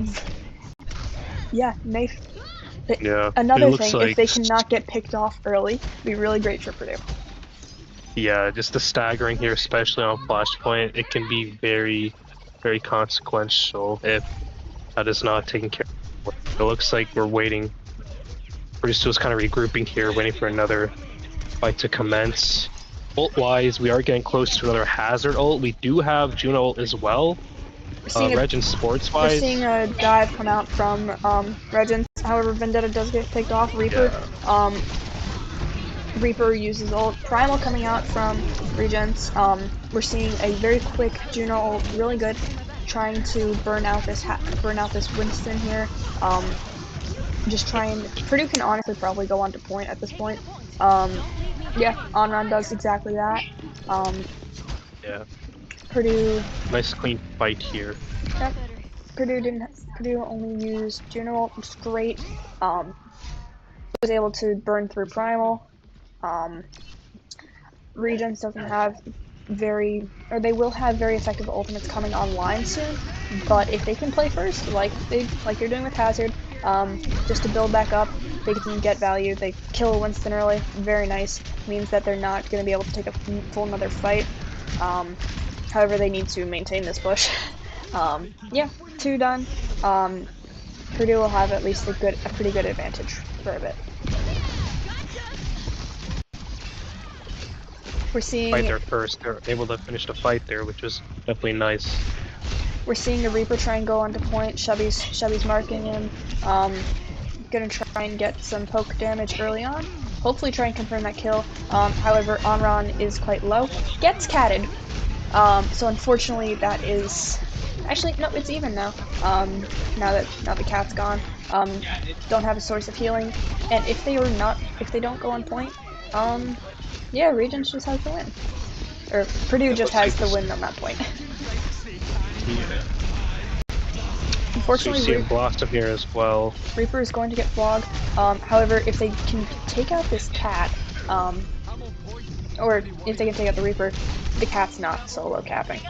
another thing, if they cannot get picked off early, it'd be really great for Purdue. Yeah, just the staggering here, especially on Flashpoint, it can be very, very consequential if that is not taken care of. It looks like we're waiting. We're just kind of regrouping here, waiting for another fight to commence. Ult-wise, we are getting close to another Hazard ult. We do have Juno ult as well. Regents Sports-wise, we're seeing a dive come out from Regents. However, Vendetta does get picked off. Reaper, Reaper uses ult. Primal coming out from Regents. We're seeing a very quick Juno ult, really good, trying to burn out this Winston here. Just try and Purdue can honestly probably go on to point at this point. Onron does exactly that. Purdue. Nice clean fight here. Yep. Purdue only used Juno ult, which is great. Was able to burn through Primal. Regents doesn't have they will have very effective ultimates coming online soon, but if they can play first, like you're doing with Hazard, just to build back up, they can get value. They kill Winston early, very nice. Means that they're not going to be able to take a full another fight. However, they need to maintain this push. 2 done. Purdue will have at least a pretty good advantage for a bit. We're seeing Fight there first. They're able to finish the fight there, which is definitely nice. We're seeing the Reaper try and go onto point. Chubby's marking him. Gonna try and get some poke damage early on. Hopefully try and confirm that kill. However, Onron is quite low. Gets catted. So unfortunately that is... Actually, no, it's even now. Now the cat's gone. Don't have a source of healing. And if they don't go on point, yeah, Regents just has the win. Or Purdue just has the win on that point. Yeah. Unfortunately, so you see a blossom here as well. Reaper is going to get flogged. However, if they can take out this cat, or if they can take out the Reaper, the cat's not solo capping.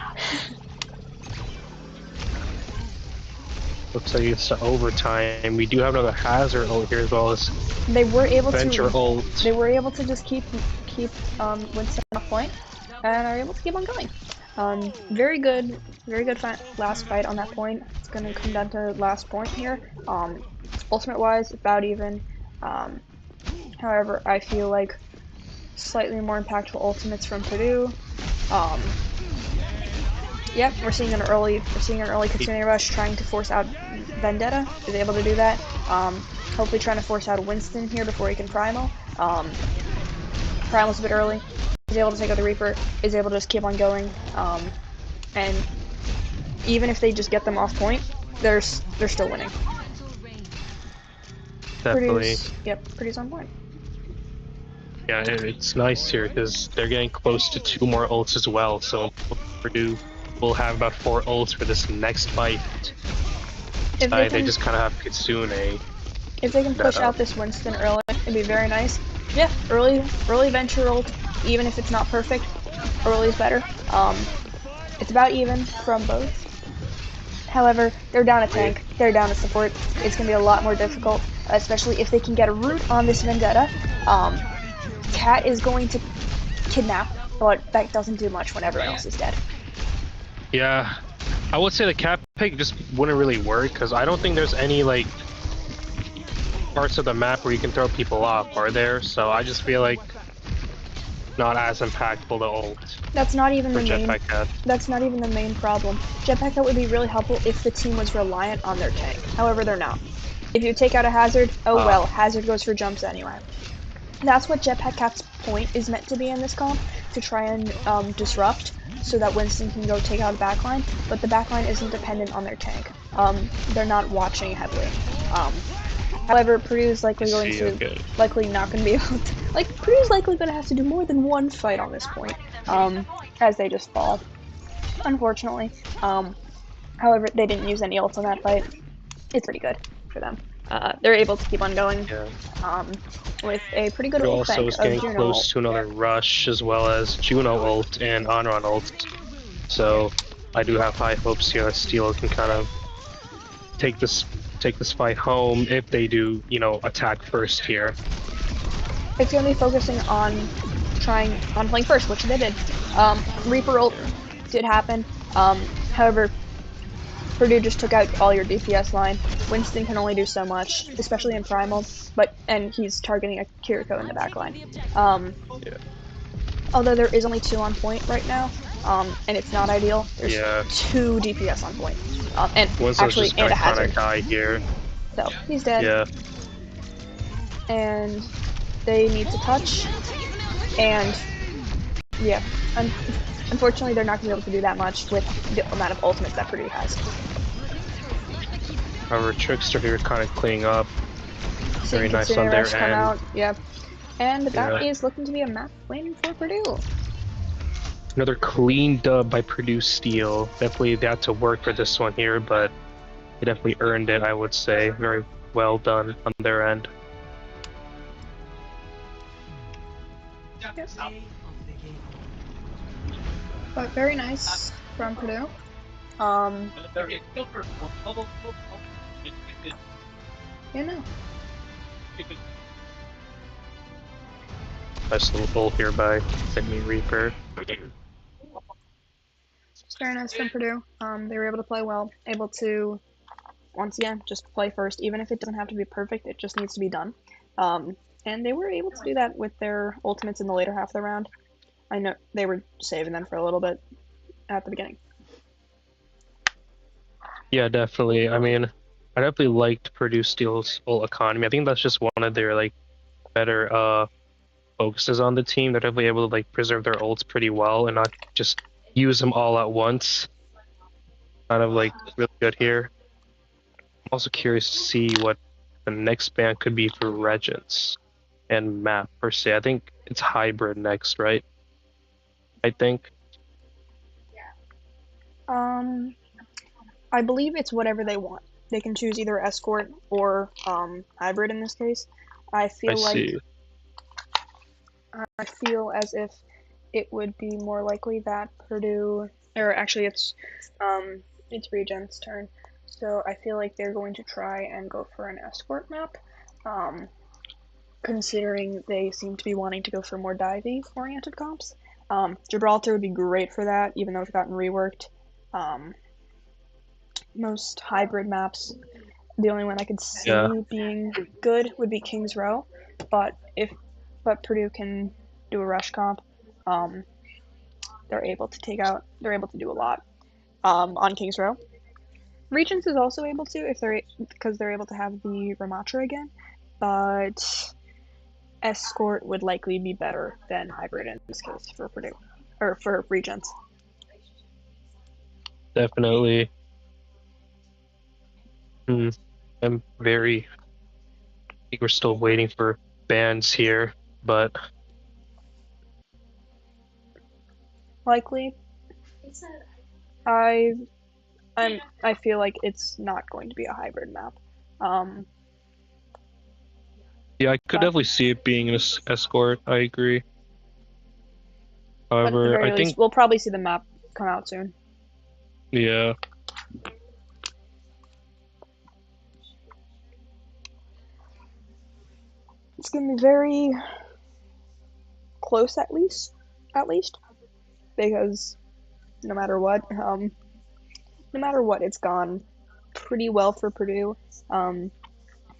Looks like it's to overtime. We do have another hazard ult here as well as They were able venture ult. They were able to just keep Winston off point, and are able to keep on going. Very good last fight on that point. It's gonna come down to last point here. Ultimate wise, about even. However, I feel like slightly more impactful ultimates from Purdue. Yep, we're seeing an early Katsune rush trying to force out Vendetta. Is able to do that. Hopefully trying to force out Winston here before he can primal. Primal's a bit early. Is able to take out the Reaper. Is able to just keep on going. And even if they just get them off point, they're still winning. Definitely. Purdue's on point. Yeah, it's nice here because they're getting close to 2 more ults as well. So Purdue will have about 4 ults for this next fight. They just kind of have Kitsune. If they can push out this Winston early, it'd be very nice. Yeah, early venture ult, even if it's not perfect, early is better. It's about even from both. However, they're down a tank, they're down a support. It's gonna be a lot more difficult, especially if they can get a root on this Vendetta. Cat is going to kidnap, but that doesn't do much when everyone else is dead. Yeah, I would say the cat pick just wouldn't really work because I don't think there's any like parts of the map where you can throw people off, are there? So I just feel like not as impactful to ult. That's not even the main. Jetpack Cat. That's not even the main problem. Jetpack Cat would be really helpful if the team was reliant on their tank. However, they're not. If you take out a Hazard, oh well, Hazard goes for jumps anyway. That's what Jetpack Cat's point is meant to be in this comp, to try and disrupt, so that Winston can go take out the backline, but the backline isn't dependent on their tank. They're not watching heavily. However, Purdue's likely not going to be able to, Purdue's likely going to have to do more than one fight on this point, as they just fall, unfortunately. However, they didn't use any ults on that fight. It's pretty good for them. They're able to keep on going, with a pretty good ult bank also is getting of Juno close ult. to another rush as well as Juno ult and Onron ult. So I do have high hopes here that Steel can kind of take this fight home if they do, attack first here. It's going to be focusing on playing first, which they did. Reaper ult did happen. However, Purdue just took out all your DPS line. Winston can only do so much, especially in Primal, and he's targeting a Kiriko in the back line. Although there is only 2 on point right now, and it's not ideal. There's 2 DPS on point, and actually and a Hazard. Die here. So he's dead. Yeah. And they need to touch, and yeah, unfortunately they're not going to be able to do that much with the amount of ultimates that Purdue has. However, Trickster here kind of cleaning up. Very nice on their end. Out. Yep. And that is looking to be a map win for Purdue. Another clean dub by Purdue Steel. Definitely they had to work for this one here, but they definitely earned it, I would say. Very well done on their end. Yep. But very nice from Purdue. Nice little goal here by Sydney Reaper. Very nice from Purdue. They were able to play well, able to once again, just play first. Even if it doesn't have to be perfect, it just needs to be done. And they were able to do that with their ultimates in the later half of the round. I know they were saving them for a little bit at the beginning. Yeah, definitely. I mean, I definitely liked Purdue Steel's whole economy. I think that's just one of their like better focuses on the team. They're definitely able to like preserve their ults pretty well and not just use them all at once. Kind of like really good here. I'm also curious to see what the next ban could be for Regents and map per se. I think it's hybrid next, right? I think. I believe it's whatever they want. They can choose either escort or hybrid in this case. I feel as if it would be more likely that Purdue, or actually it's Regents' turn. So I feel like they're going to try and go for an escort map, considering they seem to be wanting to go for more divey oriented comps. Gibraltar would be great for that, even though it's gotten reworked. Most hybrid maps, the only one I could see being good would be King's Row, but Purdue can do a rush comp, they're able to do a lot on King's Row. Regents is also able to because they're able to have the Ramatra again, but escort would likely be better than hybrid in this case for Purdue or for Regents. Definitely. I think we're still waiting for bans here, but likely. I feel like it's not going to be a hybrid map. yeah, I could definitely see it being an escort. I agree. However, I think we'll probably see the map come out soon. Yeah. It's gonna be very close, at least, because no matter what, it's gone pretty well for Purdue.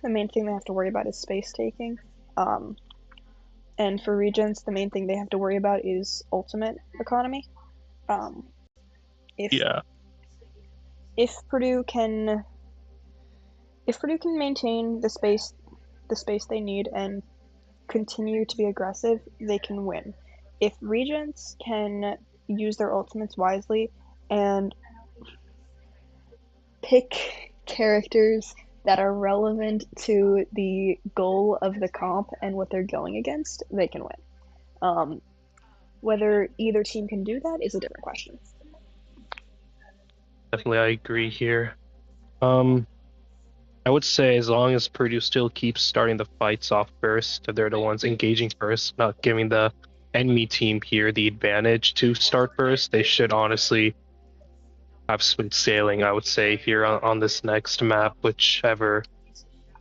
The main thing they have to worry about is space taking. And for Regents, the main thing they have to worry about is ultimate economy. If Purdue can maintain the space they need and continue to be aggressive, they can win. If Regents can use their ultimates wisely and pick characters that are relevant to the goal of the comp and what they're going against, they can win. Whether either team can do that is a different question. Definitely, I agree here. I would say as long as Purdue still keeps starting the fights off first, they're the ones engaging first, not giving the enemy team here the advantage to start first, they should honestly have smooth sailing, I would say, here on this next map, whenever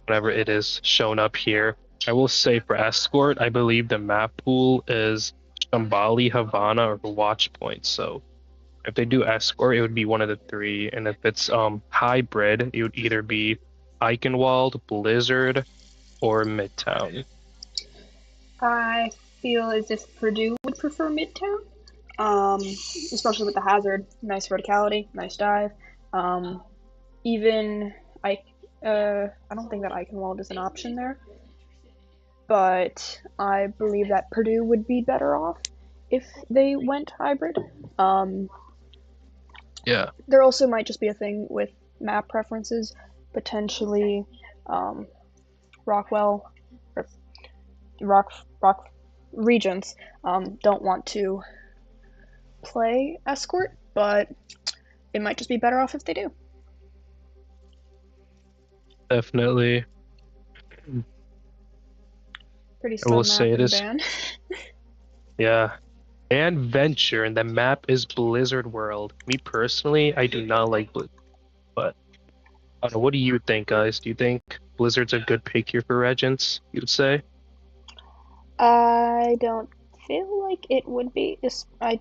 it is shown up here. I will say for escort, I believe the map pool is Shambali, Havana, or Watch Point. So if they do escort, it would be one of the three, and if it's hybrid, it would either be Eichenwald, Blizzard, or Midtown. I feel as if Purdue would prefer Midtown, especially with the hazard. Nice verticality, nice dive. Even I don't think that Eichenwald is an option there, but I believe that Purdue would be better off if they went hybrid. Yeah. There also might just be a thing with map preferences. Potentially, Rockwell or Rock Regents don't want to play escort, but it might just be better off if they do. Definitely. Pretty slow map and ban. Yeah. And Venture, and the map is Blizzard World. Me personally, I do not like Blizzard, but I don't know. What do you think, guys? Do you think Blizzard's a good pick here for Regents, you would say? I don't feel like it would be. I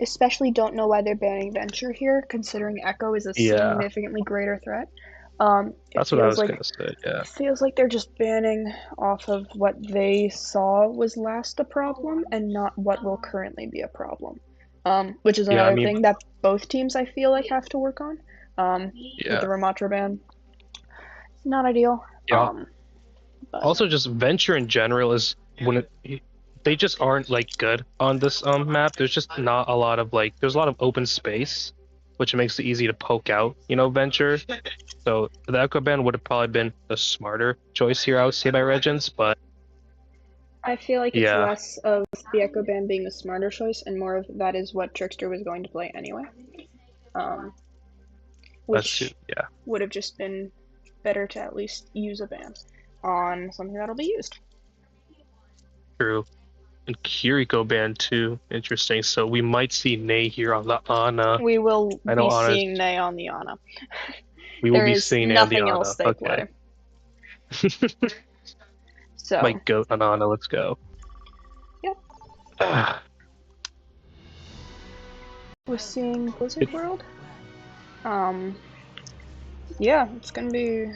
especially don't know why they're banning Venture here, considering Echo is a significantly greater threat. That's what I was gonna say. Yeah. It feels like they're just banning off of what they saw was last a problem and not what will currently be a problem. Which is Yeah, I another mean, thing that both teams I feel like have to work on. With yeah, the Ramatra ban, not ideal. yeah. But Also, just Venture in general is when they just aren't like good on this map. There's just not a lot of like there's a lot of open space, which makes it easy to poke out. Venture. So the Echo Band would have probably been the smarter choice here, I would say, by Regents. But I feel like it's yeah, less of the Echo Band being the smarter choice and more of that is what Trickster was going to play anyway. that's Which yeah, would have just been better to at least use a ban on something that'll be used. true. And Kiriko Band too, interesting. So we might see Ney here on the Ana. We will I know be Ana's, seeing Ney on the Ana. we will There be is seeing Ney on the nothing Ana. else they Okay. play. So My goat on Ana. Let's go. yep. We're seeing Blizzard World. Yeah, it's gonna be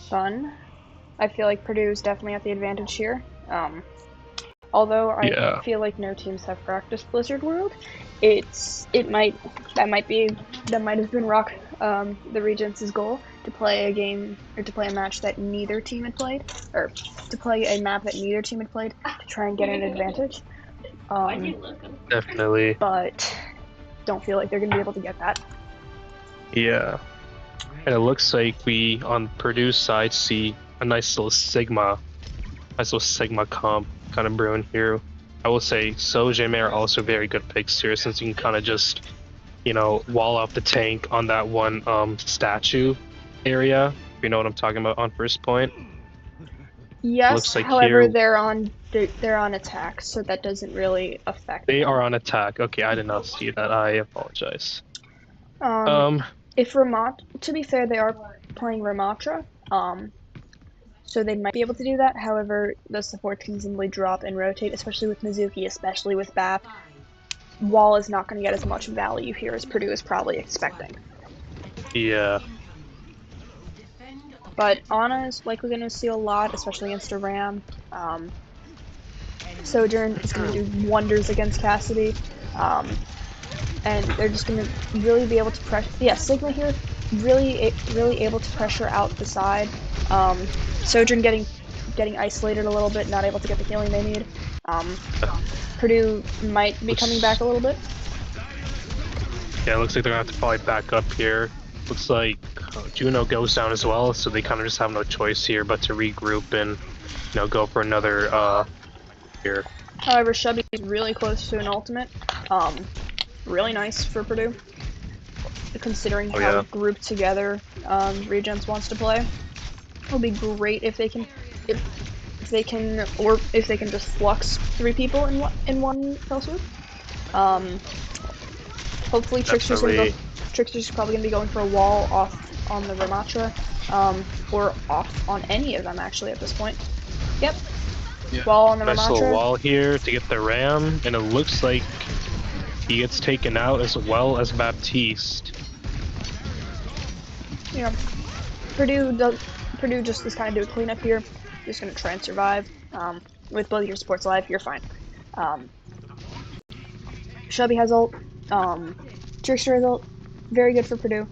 fun. I feel like Purdue is definitely at the advantage here. Although I feel like no teams have practiced Blizzard World, that might have been the Regents' goal to play a game or to play a match that neither team had played, or to play a map that neither team had played to try and get an advantage. Definitely. But don't feel like they're gonna be able to get that. Yeah. And it looks like we on Purdue's side see a nice little Sigma comp kind of brewing here. I will say Soj and May are also very good picks here since you can kind of just, wall off the tank on that one statue area. If you know what I'm talking about on first point. Yes, Looks like however, here, they're on attack, so that doesn't really affect they them. are on attack. Okay, I did not see that. I apologize. If to be fair, they are playing Ramatra, so they might be able to do that. However, the support can simply drop and rotate, especially with Mizuki, especially with BAP. Wall is not going to get as much value here as Purdue is probably expecting. Yeah. But Ana is likely going to see a lot, especially against a Ram. Sojourn is going to do wonders against Cassidy. And they're just going to really be able to pressure. Yeah, Sigma here, really able to pressure out the side. Sojourn getting isolated a little bit, not able to get the healing they need. Purdue might be coming back a little bit. Yeah, it looks like they're going to have to probably back up here. Looks like Juno goes down as well, so they kind of just have no choice here but to regroup and, go for another here. However, Shubby is really close to an ultimate. Really nice for Purdue, considering how grouped together Regents wants to play. It'll be great if they can, if they can just flux 3 people in one fell swoop. Hopefully, Trickster's probably gonna be going for a wall off on the Ramatra, or off on any of them actually at this point. Yep. Yeah. Wall on the Ramatra. Nice little wall here to get the Ram, and it looks like he gets taken out as well as Baptiste. Yeah. Purdue just is kind of doing cleanup here. Just gonna try and survive. With both your supports alive, you're fine. Shelby has ult. Trickster has ult. Very good for Purdue.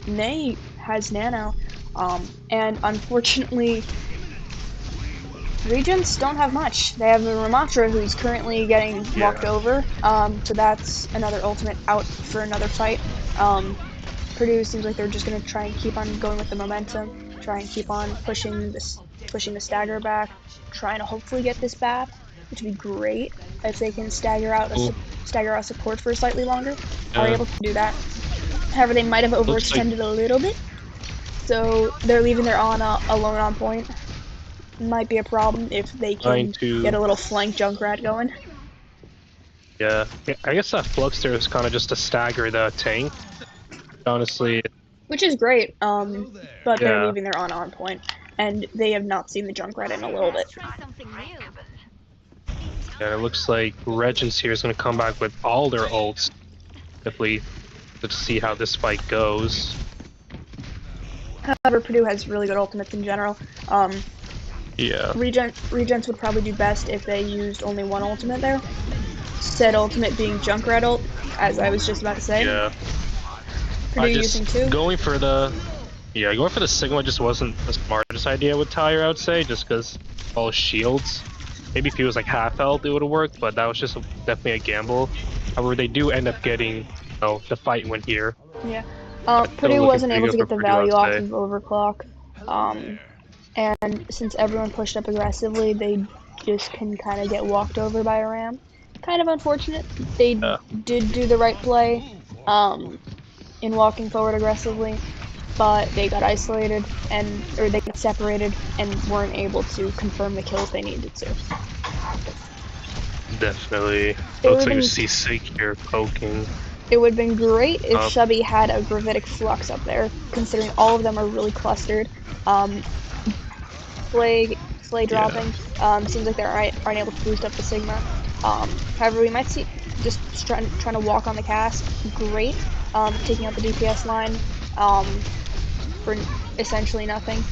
Ney has nano. And unfortunately, Regents don't have much. They have the Ramatra, who's currently getting walked over. So that's another ultimate out for another fight. Purdue seems like they're just gonna try and keep on going with the momentum, try and keep on pushing the stagger back, trying to hopefully get this BAP, which would be great if they can stagger out support for slightly longer. Are able to do that. However, they might have overextended a little bit, so they're leaving their Ana alone on point. Might be a problem if they can get a little flank Junkrat going. Yeah, I guess that flux there is kind of just to stagger the tank. Honestly. Which is great, but they're leaving their on point, and they have not seen the Junkrat in a little bit. Yeah, it looks like Regents here is going to come back with all their ults. Definitely to see how this fight goes. However, Purdue has really good ultimates in general. Yeah. Regents would probably do best if they used only one ultimate there. Said ultimate being Junkrat ult, as I was just about to say. Yeah. Purdue using two. Going for the Sigma just wasn't the smartest idea with Tyre, I would say, just because all shields. Maybe if he was like half health, it would have worked, but that was just definitely a gamble. However, they do end up getting, the fight win here. Yeah. Purdue wasn't able to get the value off of overclock. And since everyone pushed up aggressively, they just can kind of get walked over by a ram. Kind of unfortunate. They did do the right play in walking forward aggressively, but they got isolated or they got separated and weren't able to confirm the kills they needed to. Definitely. Looks like you see Sig here poking. It would have been great if Shubby had a gravitic flux up there, considering all of them are really clustered. Flay dropping. Seems like they aren't able to boost up the Sigma. However, we might see just trying to walk on the cast. Great. Taking out the DPS line for essentially nothing.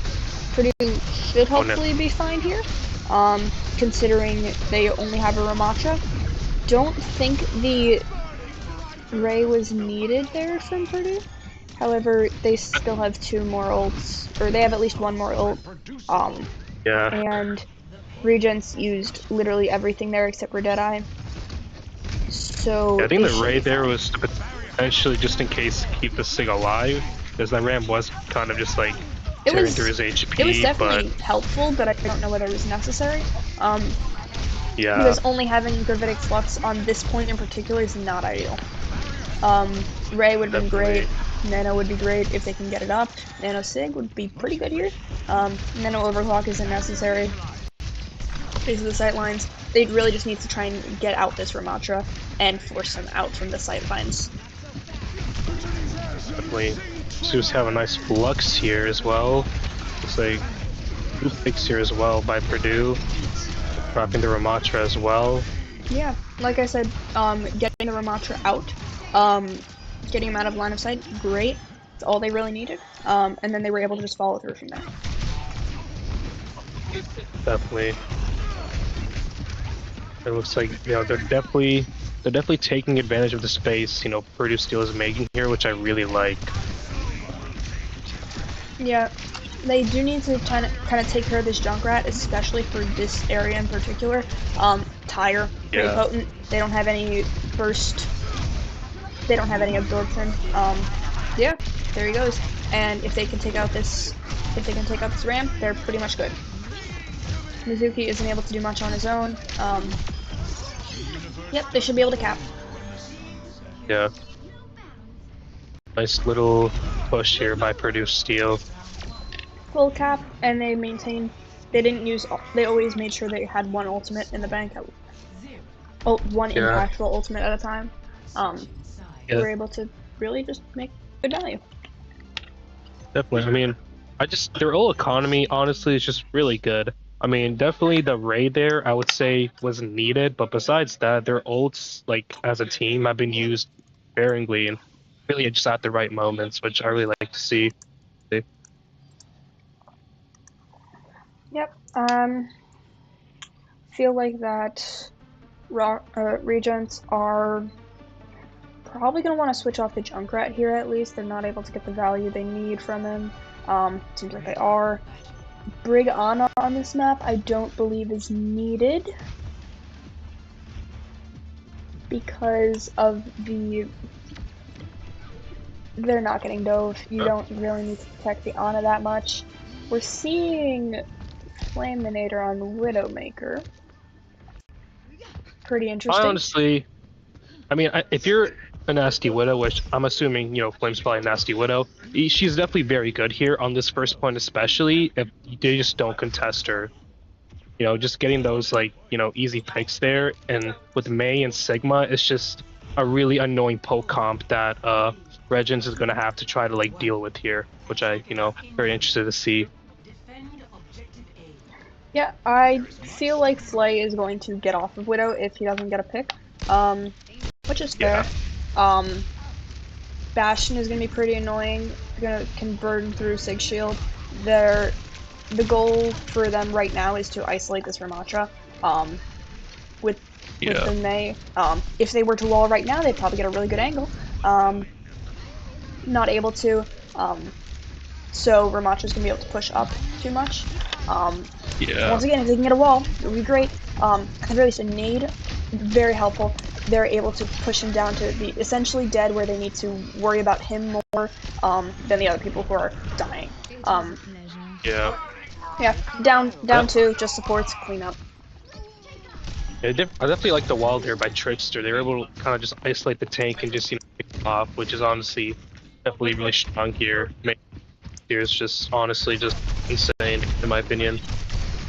Purdue should hopefully be fine here, considering they only have a Ramatra. Don't think the Ray was needed there from Purdue. However, they still have two more ults, or they have at least one more ult. And Regents used literally everything there except for Deadeye. So I think the Ray there was potentially just in case to keep the Sig alive, because that ram was kind of just like tearing through his HP. It was definitely helpful, but I don't know whether it was necessary. Because only having Gravitic Flux on this point in particular is not ideal. Ray would have been great. Nano would be great if they can get it up. Nano Sig would be pretty good here. Nano Overclock isn't necessary. These are the sight lines. They really just need to try and get out this Ramatra and force them out from the sight lines. Definitely. Zeus have a nice flux here as well. Looks like 2 picks here as well by Purdue. Dropping the Ramatra as well. Yeah, like I said, getting the Ramatra out, getting him out of line of sight, great. That's all they really needed. And then they were able to just follow through from there. Definitely. It looks like, they're definitely taking advantage of the space, Purdue Steel is making here, which I really like. Yeah, they do need to kind of take care of this Junkrat, especially for this area in particular. Tyre, pretty potent. They don't have any burst. They don't have any absorption. Yeah, there he goes. And if they can take out this ram, they're pretty much good. Mizuki isn't able to do much on his own. Yep, they should be able to cap. Yeah. Nice little push here by Purdue Steel. Full cap, and they maintained. They always made sure they had one ultimate in the bank. One impactful ultimate at a time. They were able to really just make good value. Definitely. I mean, their whole economy, honestly, is just really good. I mean, definitely the raid there, I would say, wasn't needed, but besides that, their ults, as a team, have been used sparingly and really just at the right moments, which I really like to see. Yep. Feel like that Regents are probably going to want to switch off the Junkrat here at least. They're not able to get the value they need from him. Seems like they are. Brig Ana on this map I don't believe is needed because of they're not getting dove. You don't really need to protect the Ana that much. We're seeing Flaminator on Widowmaker. Pretty interesting. Honestly, I mean, if you're a Nasty Widow, which I'm assuming, Flame's probably a Nasty Widow, she's definitely very good here on this first point, especially if they just don't contest her. Just getting those, easy picks there, and with Mei and Sigma, it's just a really annoying poke comp that Regents is going to have to try to, deal with here, which I, very interested to see. Yeah, I feel like Flay is going to get off of Widow if he doesn't get a pick, which is fair. Bastion is going to be pretty annoying. can burn through Sig Shield. The goal for them right now is to isolate this Ramatra. With the Mei. If they were to wall right now, they'd probably get a really good angle. Not able to. So Ramatra's gonna be able to push up too much. Once again, if they can get a wall, it would be great. At the very least, a nade, very helpful. They're able to push him down to be essentially dead, where they need to worry about him more than the other people who are dying. Yeah, down two, just supports, clean up. I definitely like the wall here by Trickster. They were able to kind of just isolate the tank and just pick it off, which is honestly definitely really strong here. Here is just honestly just insane in my opinion.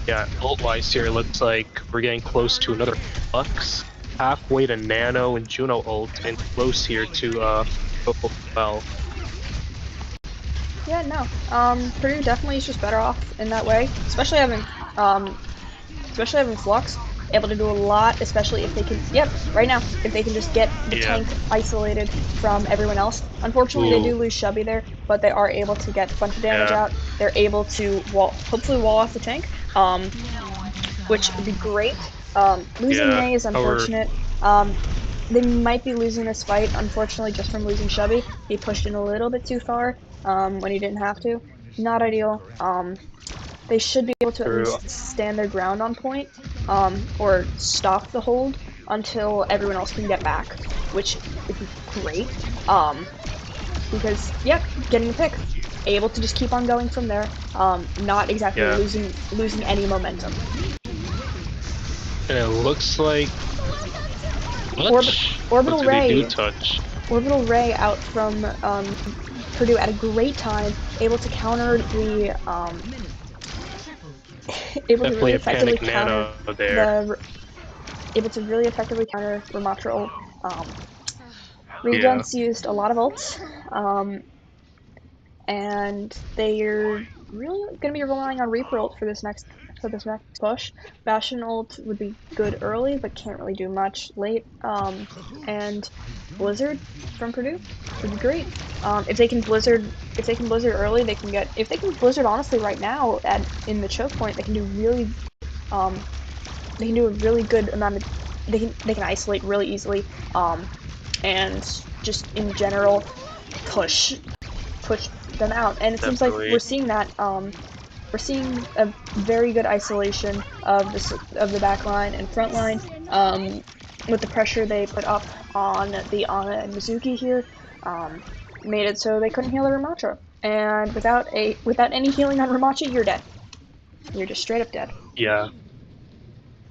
Yeah, ult-wise here, it looks like we're getting close to another Flux, halfway to Nano and Juno ult, and close here to well. Yeah, no. Purdue definitely is just better off in that way, especially having Flux, able to do a lot, especially if they can. Yep, right now, if they can just get the tank isolated from everyone else. Unfortunately, they do lose Shubby there, but they are able to get a bunch of damage out. They're able to hopefully wall off the tank, which would be great. Losing Mei is unfortunate. They might be losing this fight, unfortunately, just from losing Shubby. He pushed in a little bit too far when he didn't have to. Not ideal. They should be able to at least stand their ground on point, or stop the hold until everyone else can get back, which would be great. Because, getting the pick. Able to just keep on going from there, not exactly losing any momentum. And it looks like Orbital Ray. Touch. Orbital Ray out from Purdue at a great time, able to counter the able to really effectively counter Ramatra ult. Regents used a lot of ults, and they're really going to be relying on Reaper ult for this next push. Bastion ult would be good early, but can't really do much late. And Blizzard from Purdue would be great. If they can Blizzard early, they can get. If they can Blizzard honestly right now in the choke point, they can do really. They can do a really good amount of. They can isolate really easily. And just in general push them out. And it seems like we're seeing that. We're seeing a very good isolation of the back line and front line, with the pressure they put up on the Ana and Mizuki here, made it so they couldn't heal the Ramatra. And without any healing on Ramatra, you're dead. You're just straight up dead. Yeah.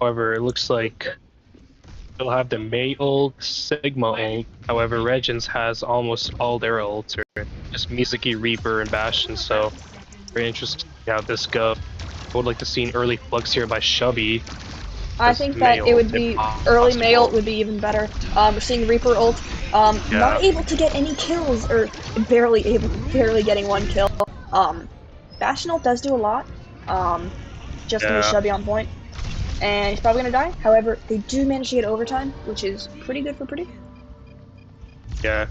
However, it looks like they'll have the Mei ult, Sigma ult. However, Regents has almost all their ults, or just Mizuki, Reaper, and Bastion. So very interesting to see how this goes. I would like to see an early Flux here by Shubby. I think that it would be early Mei ult would be even better. We're seeing Reaper ult, not able to get any kills, or barely getting one kill. Bastion ult does do a lot, just to be Shubby on point, and he's probably gonna die. However, they do manage to get overtime, which is pretty good for Purdue. Yeah,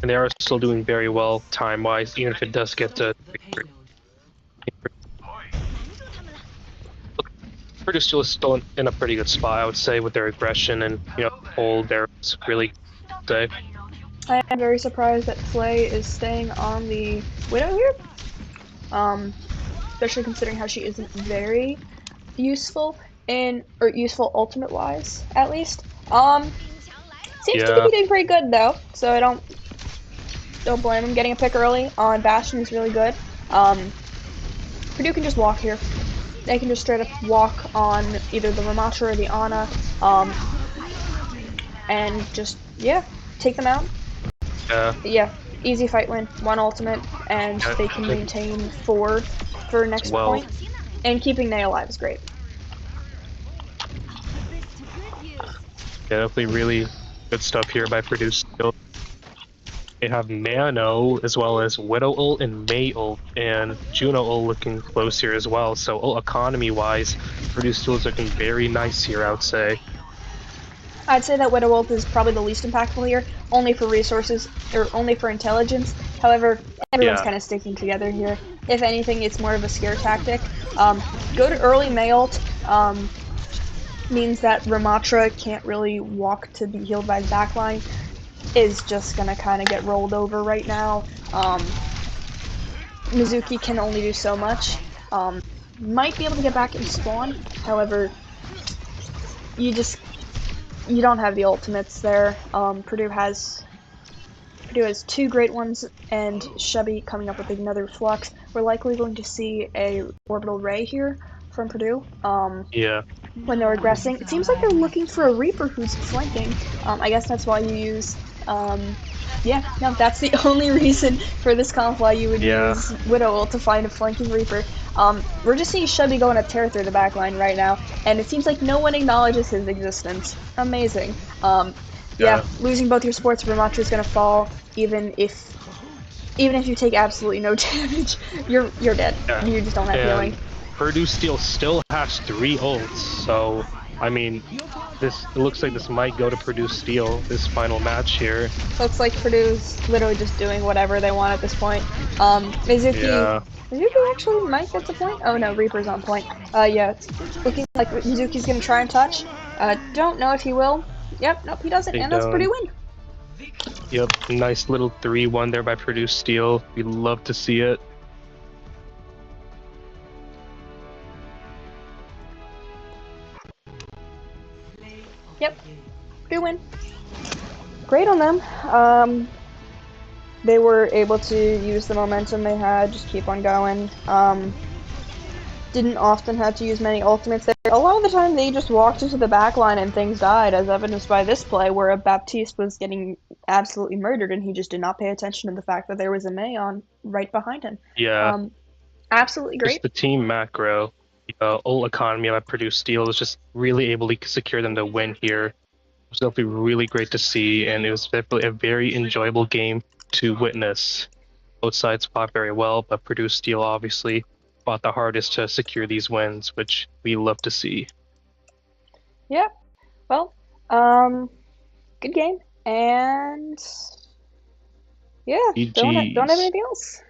and they are still doing very well time-wise, even if it does get to victory. Purdue still in a pretty good spot, I would say, with their aggression and hold. They're really good. I am very surprised that Flay is staying on the Widow here, especially considering how she isn't very useful useful ultimate wise, at least. Seems to be doing pretty good though, so I don't blame him. Getting a pick early on Bastion is really good. Purdue can just walk here. They can just straight up walk on either the Ramatra or the Ana, and just, take them out. Yeah, easy fight win, 1 ultimate, and they can maintain 4 for next point. And keeping Ney alive is great. Yeah, definitely really good stuff here by Purdue still. They have Nano as well as Widow ult and Mei ult, and Juno ult looking close here as well. So ult economy wise, Purdue still is looking very nice here, I would say. I'd say that Widow ult is probably the least impactful here, only for resources, or only for intelligence. However, everyone's Yeah. kind of sticking together here. If anything, it's more of a scare tactic. Go to early May ult means that Ramatra can't really walk to be healed by the backline. Is just gonna kind of get rolled over right now. Mizuki can only do so much. Might be able to get back and spawn. However, you don't have the ultimates there. Purdue has 2 great ones, and Chubby coming up with another flux. We're likely going to see a orbital ray here from Purdue. Yeah. When they're regressing, it seems like they're looking for a Reaper who's flanking. I guess that's why you use. Yeah, no, that's the only reason for this comp why you would use Widow ult to find a flanking Reaper. We're just seeing Chubby going to tear through the backline right now, and it seems like no one acknowledges his existence. Amazing. Yeah, losing both your sports, Ramatra is gonna fall, even if you take absolutely no damage. You're dead. Yeah. You just don't have healing. Purdue still has 3 ults, so I mean, it looks like this might go to Purdue Steel this final match here. Looks like Purdue's literally just doing whatever they want at this point. Mizuki actually might get the point. Oh no, Reaper's on point. Yeah, it's looking like Mizuki's gonna try and touch. Don't know if he will. Yep, nope, he doesn't, and that's Purdue win. Yep, nice little 3-1 there by Purdue Steel. We love to see it. Yep, Purdue win. Great on them. They were able to use the momentum they had, just keep on going. Didn't often have to use many ultimates there. A lot of the time they just walked into the backline and things died, as evidenced by this play where a Baptiste was getting absolutely murdered and he just did not pay attention to the fact that there was a Mei on right behind him. Yeah. Absolutely great. Just the team macro, ult economy by Purdue Steel was just really able to secure them to win here. It was definitely really great to see, and it was definitely a very enjoyable game to witness. Both sides fought very well, but Purdue Steel obviously fought the hardest to secure these wins, which we love to see. Yeah. Well, good game, and yeah, don't have anything else.